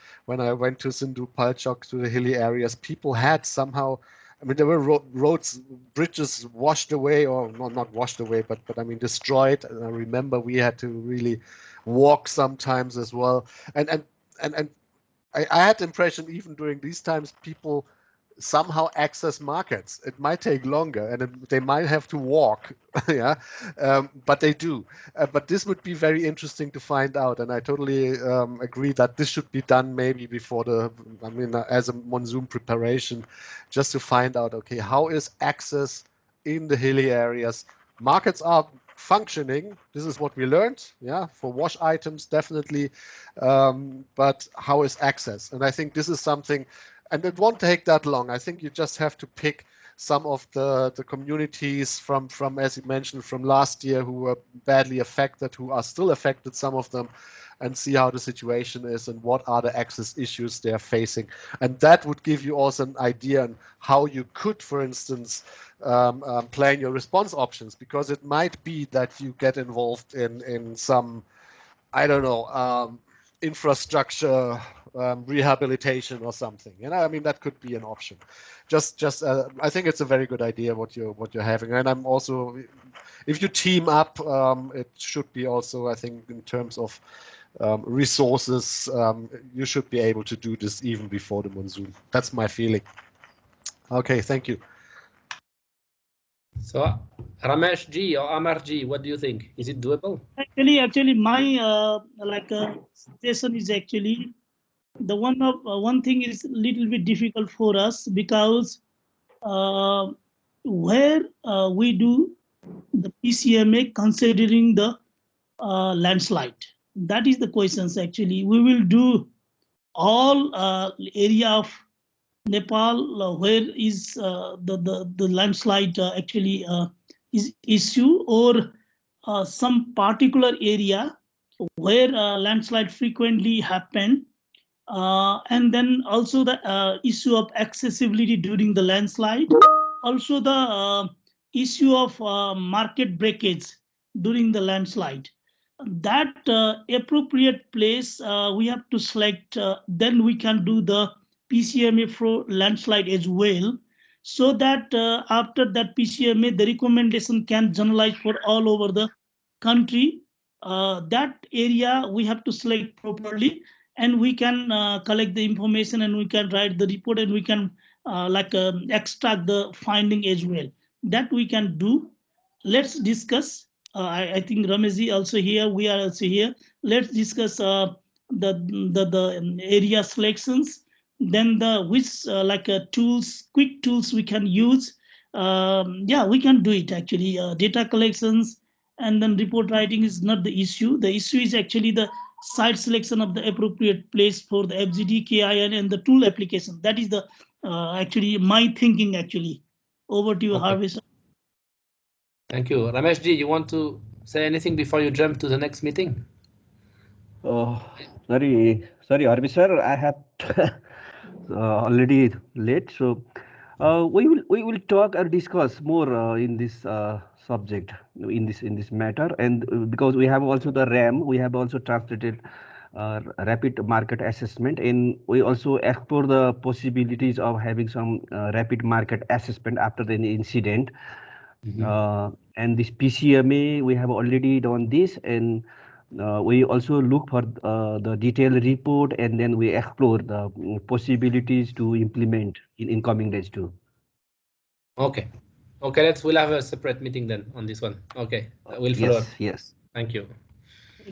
went to Sindhu Palchok, to the hilly areas, people had somehow, I mean, there were roads, bridges washed away, or not washed away, but I mean destroyed. And I remember we had to really walk sometimes as well. And I had the impression even during these times, people somehow access markets. It might take longer, and they might have to walk, yeah, but they do. But this would be very interesting to find out, and I totally agree that this should be done maybe before as a monsoon preparation, just to find out, okay, how is access in the hilly areas? Markets are functioning. This is what we learned, yeah, for wash items definitely, but how is access? And I think this is something. And it won't take that long. I think you just have to pick some of the communities from, as you mentioned, from last year, who were badly affected, who are still affected, some of them, and see how the situation is and what are the access issues they're facing. And that would give you also an idea on how you could, for instance, plan your response options, because it might be that you get involved in some, I don't know, infrastructure rehabilitation or something. You know, I mean, that could be an option. Just I think it's a very good idea what you're having. And I'm also, if you team up, it should be also, I think, in terms of resources, you should be able to do this even before the monsoon. That's my feeling. Okay, thank you. So Ramesh Ji or Amar Ji, what do you think? Is it doable? Actually, my suggestion is actually the one thing is a little bit difficult for us, because where we do the PCMA considering the landslide. That is the questions actually. We will do all area of Nepal where is the landslide actually is issue, or some particular area where landslide frequently happen, and then also the issue of accessibility during the landslide, also the issue of market breakage during the landslide. That appropriate place we have to select, then we can do the PCMA for landslide as well, so that after that PCMA the recommendation can generalize for all over the country. That area we have to select properly, and we can collect the information, and we can write the report, and we can extract the finding as well. That we can do. Let's discuss. I think Ramezi also here. We are also here. Let's discuss the area selections. Then the which tools, quick tools we can use. Yeah, we can do it actually. Data collections and then report writing is not the issue. The issue is actually the site selection of the appropriate place for the FGD, KIN, and the tool application. That is the actually my thinking actually. Over to you, Okay. Harvey. Thank you. Ramesh Ji, you want to say anything before you jump to the next meeting? Sorry, Harvey sir, I have already late, so we will talk or discuss more in this subject, in this matter, and because we have also the RAM, we have also translated rapid market assessment, and we also explore the possibilities of having some rapid market assessment after the incident. And this PCMA, we have already done this, and we also look for the detailed report, and then we explore the possibilities to implement in incoming days too. Okay, Okay, we'll have a separate meeting then on this one. Okay, we'll follow up. Yes. Thank you.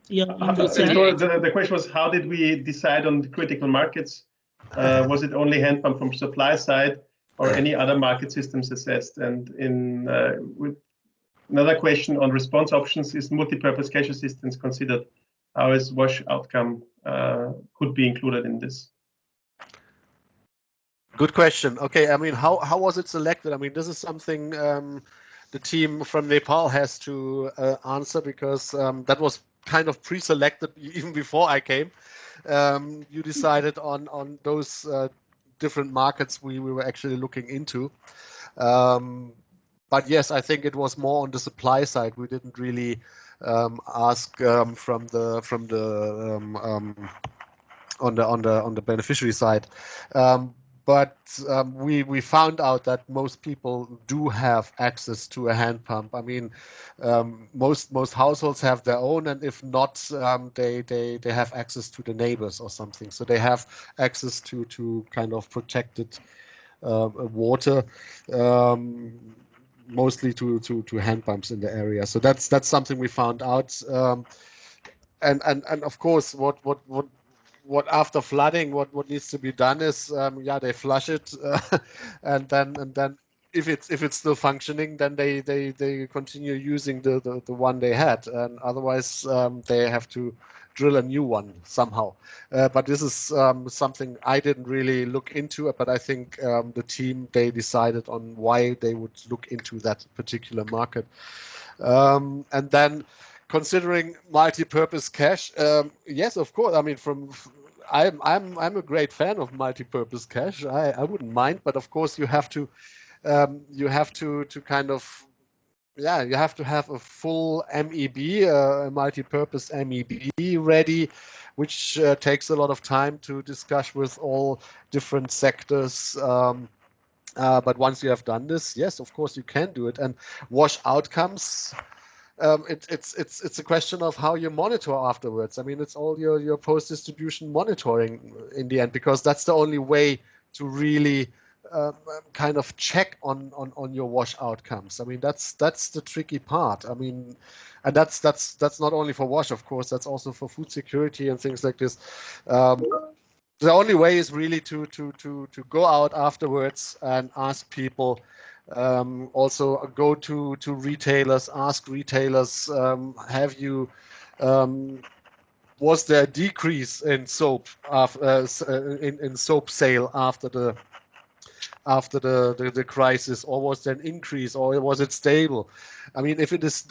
Yeah, in the chat. The question was, how did we decide on the critical markets? Was it only hand pump from supply side, or any other market systems assessed? And with another question on response options, is multi-purpose cash assistance considered? How is wash outcome could be included in this? Good question. Okay, I mean, how was it selected? I mean, this is something the team from Nepal has to answer, because that was kind of pre-selected even before I came. You decided on those different markets we were actually looking into. But yes, I think it was more on the supply side. We didn't really ask from the on the beneficiary side. But we found out that most people do have access to a hand pump. I mean, most households have their own, and if not, they have access to the neighbors or something. So they have access to kind of protected water, mostly to hand pumps in the area. So that's something we found out. And of course, what after flooding, what needs to be done is, they flush it, and then if it's still functioning, then they continue using the one they had, and otherwise they have to drill a new one somehow. But this is something I didn't really look into, but I think the team, they decided on why they would look into that particular market, and then. Considering multi-purpose cache, yes, of course. I mean, I'm a great fan of multi-purpose cache. I wouldn't mind, but of course you have to kind of, you have to have a full MEB, a multi-purpose MEB ready, which takes a lot of time to discuss with all different sectors. But once you have done this, yes, of course you can do it. And wash outcomes. It's a question of how you monitor afterwards. I mean, it's all your post-distribution monitoring in the end, because that's the only way to really kind of check on your wash outcomes. I mean, that's the tricky part. I mean, and that's not only for wash, of course, that's also for food security and things like this. The only way is really to go out afterwards and ask people. Also go to retailers, ask retailers, have you was there a decrease in soap in soap sale after the crisis, or was there an increase, or was it stable? I mean, if it is,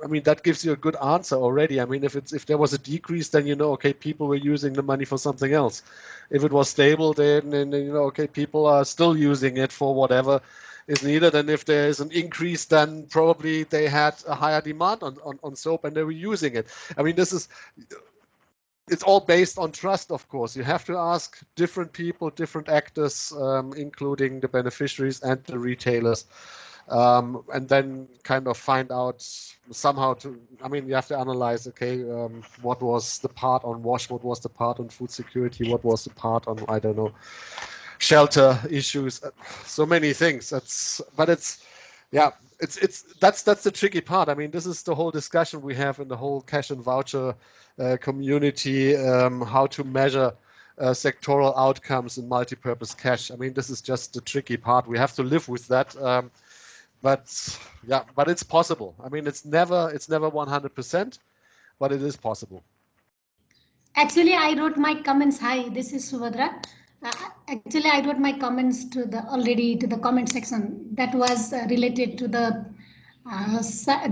I mean, that gives you a good answer already. I mean, if there was a decrease, then you know, okay, people were using the money for something else. If it was stable, then you know, okay, people are still using it for whatever is needed. And if there is an increase, then probably they had a higher demand on soap and they were using it. I mean, it's all based on trust, of course. You have to ask different people, different actors, including the beneficiaries and the retailers, and then kind of find out somehow I mean, you have to analyze, okay, what was the part on wash, what was the part on food security, what was the part on, I don't know, shelter issues, so many things. That's the tricky part. I mean, this is the whole discussion we have in the whole cash and voucher community, how to measure sectoral outcomes in multi-purpose cash. I mean, this is just the tricky part. We have to live with that. But it's possible. I mean, it's never 100%, but it is possible. Actually, I wrote my comments. Hi, this is Subhadra. Actually, I wrote my comments to the comment section that was related to the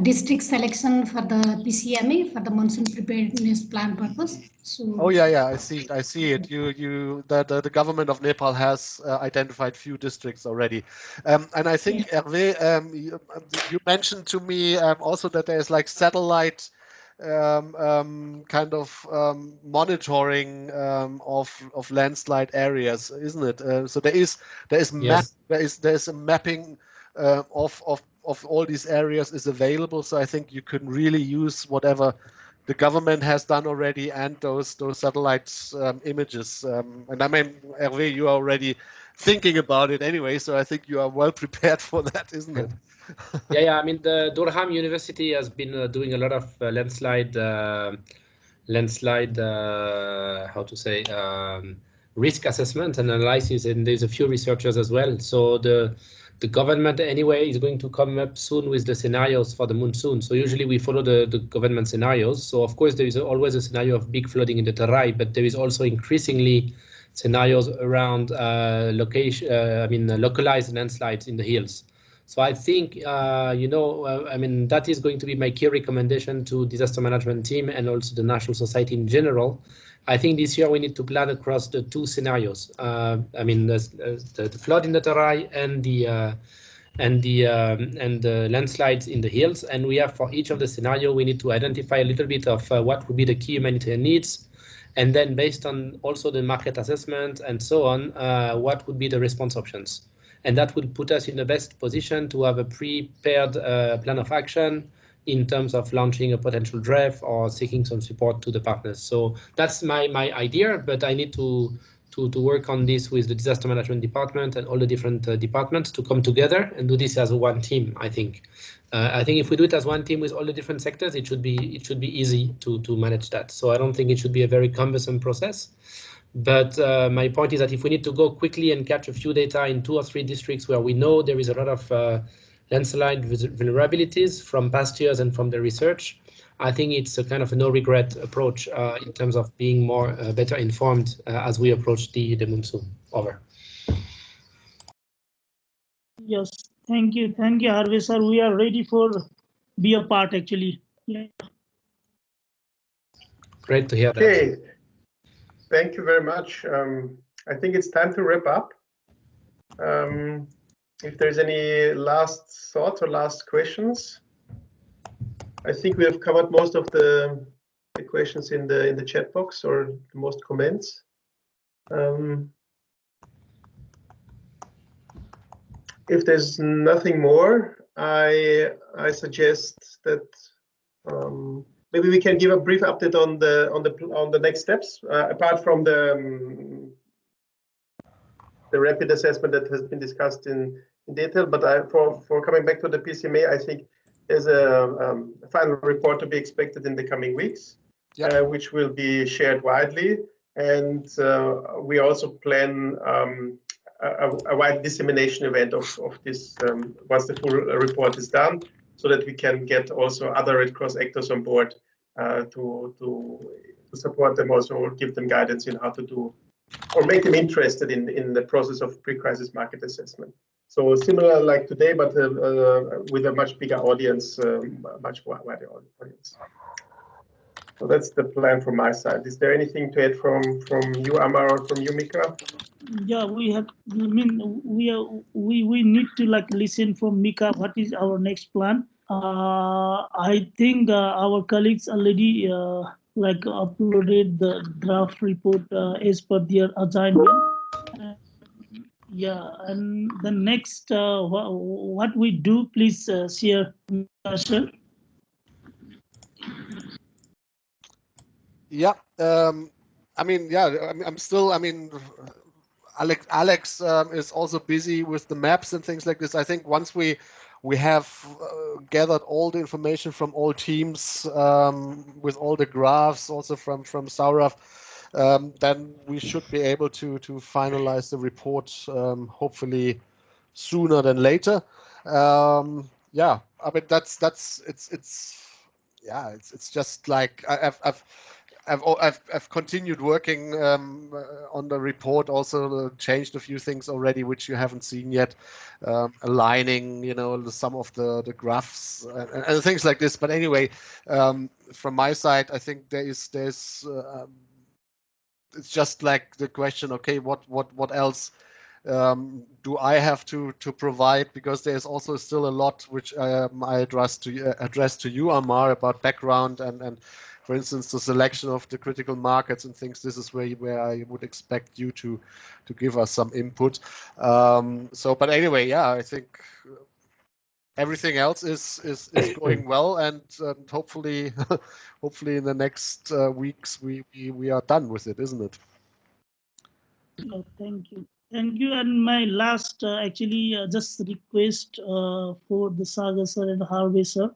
district selection for the PCMA for the monsoon preparedness plan purpose. So. Oh yeah, I see it. The government of Nepal has identified few districts already, and I think Hervé, you mentioned to me also that there's like satellite kind of monitoring of landslide areas, isn't it? So there is a mapping of all these areas is available. So I think you can really use whatever the government has done already and those satellite images. And I mean, Hervé, you are already thinking about it anyway. So I think you are well prepared for that, isn't it? Yeah. I mean, the Durham University has been doing a lot of landslide, how to say, risk assessment and analysis, and there's a few researchers as well. So the government anyway is going to come up soon with the scenarios for the monsoon. So usually we follow the government scenarios. So of course there is always a scenario of big flooding in the Terai, but there is also increasingly scenarios around localized landslides in the hills. So I think, that is going to be my key recommendation to disaster management team and also the National Society in general. I think this year we need to plan across the two scenarios. The flood in the Terai and the landslides in the hills. And we have, for each of the scenario, we need to identify a little bit of what would be the key humanitarian needs. And then based on also the market assessment and so on, what would be the response options. And that will put us in the best position to have a prepared plan of action in terms of launching a potential draft or seeking some support to the partners. So that's my idea, but I need to work on this with the disaster management department and all the different departments to come together and do this as one team. I think if we do it as one team with all the different sectors, it should be easy to manage that. So I don't think it should be a very cumbersome process. But my point is that if we need to go quickly and catch a few data in 2 or 3 districts where we know there is a lot of landslide vulnerabilities from past years and from the research, I think it's a kind of a no-regret approach in terms of being more better informed as we approach the monsoon. Over. Yes, thank you, Harvey sir. We are ready for be a part actually. Yeah. Great to hear that. Okay, thank you very much. I think it's time to wrap up. If there's any last thoughts or last questions, I think we have covered most of the questions in the chat box or most comments. If there's nothing more, I suggest that maybe we can give a brief update on the next steps, apart from the rapid assessment that has been discussed in detail. But for coming back to the PCMA, I think there's a final report to be expected in the coming weeks, which will be shared widely. And we also plan a wide dissemination event of this once the full report is done, so that we can get also other Red Cross actors on board to support them, also give them guidance in how to do or make them interested in the process of pre-crisis market assessment. So similar like today, but with a much bigger audience, much wider audience. So that's the plan from my side. Is there anything to add from you, Amar, or from you, Mika? Yeah, we have. I mean, we need to listen from Mika. What is our next plan? I think our colleagues already uploaded the draft report as per their assignment. Yeah, and the next what we do, please share, sir. Yeah, I'm still. Alex is also busy with the maps and things like this. I think once we have gathered all the information from all teams with all the graphs, also from Saurav, then we should be able to finalize the report hopefully sooner than later. Yeah, I mean it's just like I've continued working on the report, also changed a few things already which you haven't seen yet, aligning some of the graphs and things like this. But anyway, from my side, I think there's it's just like the question, okay, what else do I have to provide, because there's also still a lot which I address to you, Amar, about background and for instance the selection of the critical markets and things. This is where I would expect you to give us some input. But anyway, yeah, I think everything else is going well, and hopefully in the next weeks we are done with it, isn't it? Oh, thank you. Thank you. And my last, just request for the Sagar sir and Harvey sir.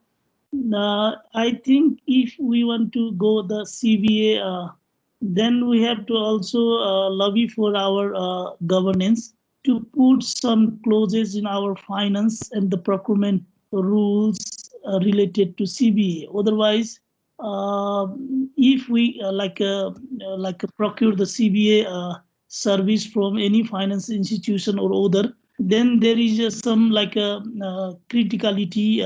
I think if we want to go the CBA, then we have to also lobby for our governance to put some clauses in our finance and the procurement rules related to CBA. Otherwise, if we procure the CBA service from any finance institution or other, then there is some criticality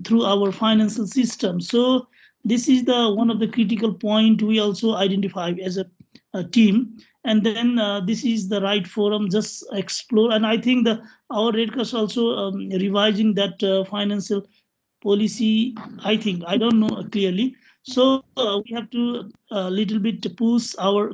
through our financial system. So this is the one of the critical point we also identify as a team. And then this is the right forum, just explore. And I think our Red Cross also revising that financial policy. I don't know clearly. So we have to a little bit to push our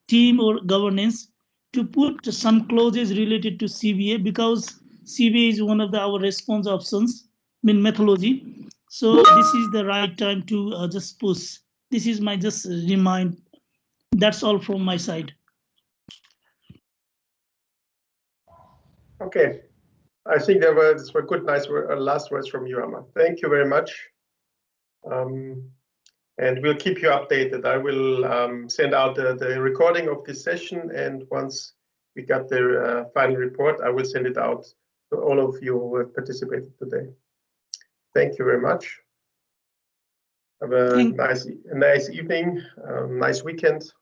team or governance to put some clauses related to CBA, because CBA is one of our response options, methodology. So this is the right time to just push. This is my just remind. That's all from my side. Okay, I think these were good, nice last words from you, Amma. Thank you very much. And we'll keep you updated. I will send out the recording of this session, and once we got the final report, I will send it out to all of you who have participated today. Thank you very much. Have a nice evening, nice weekend.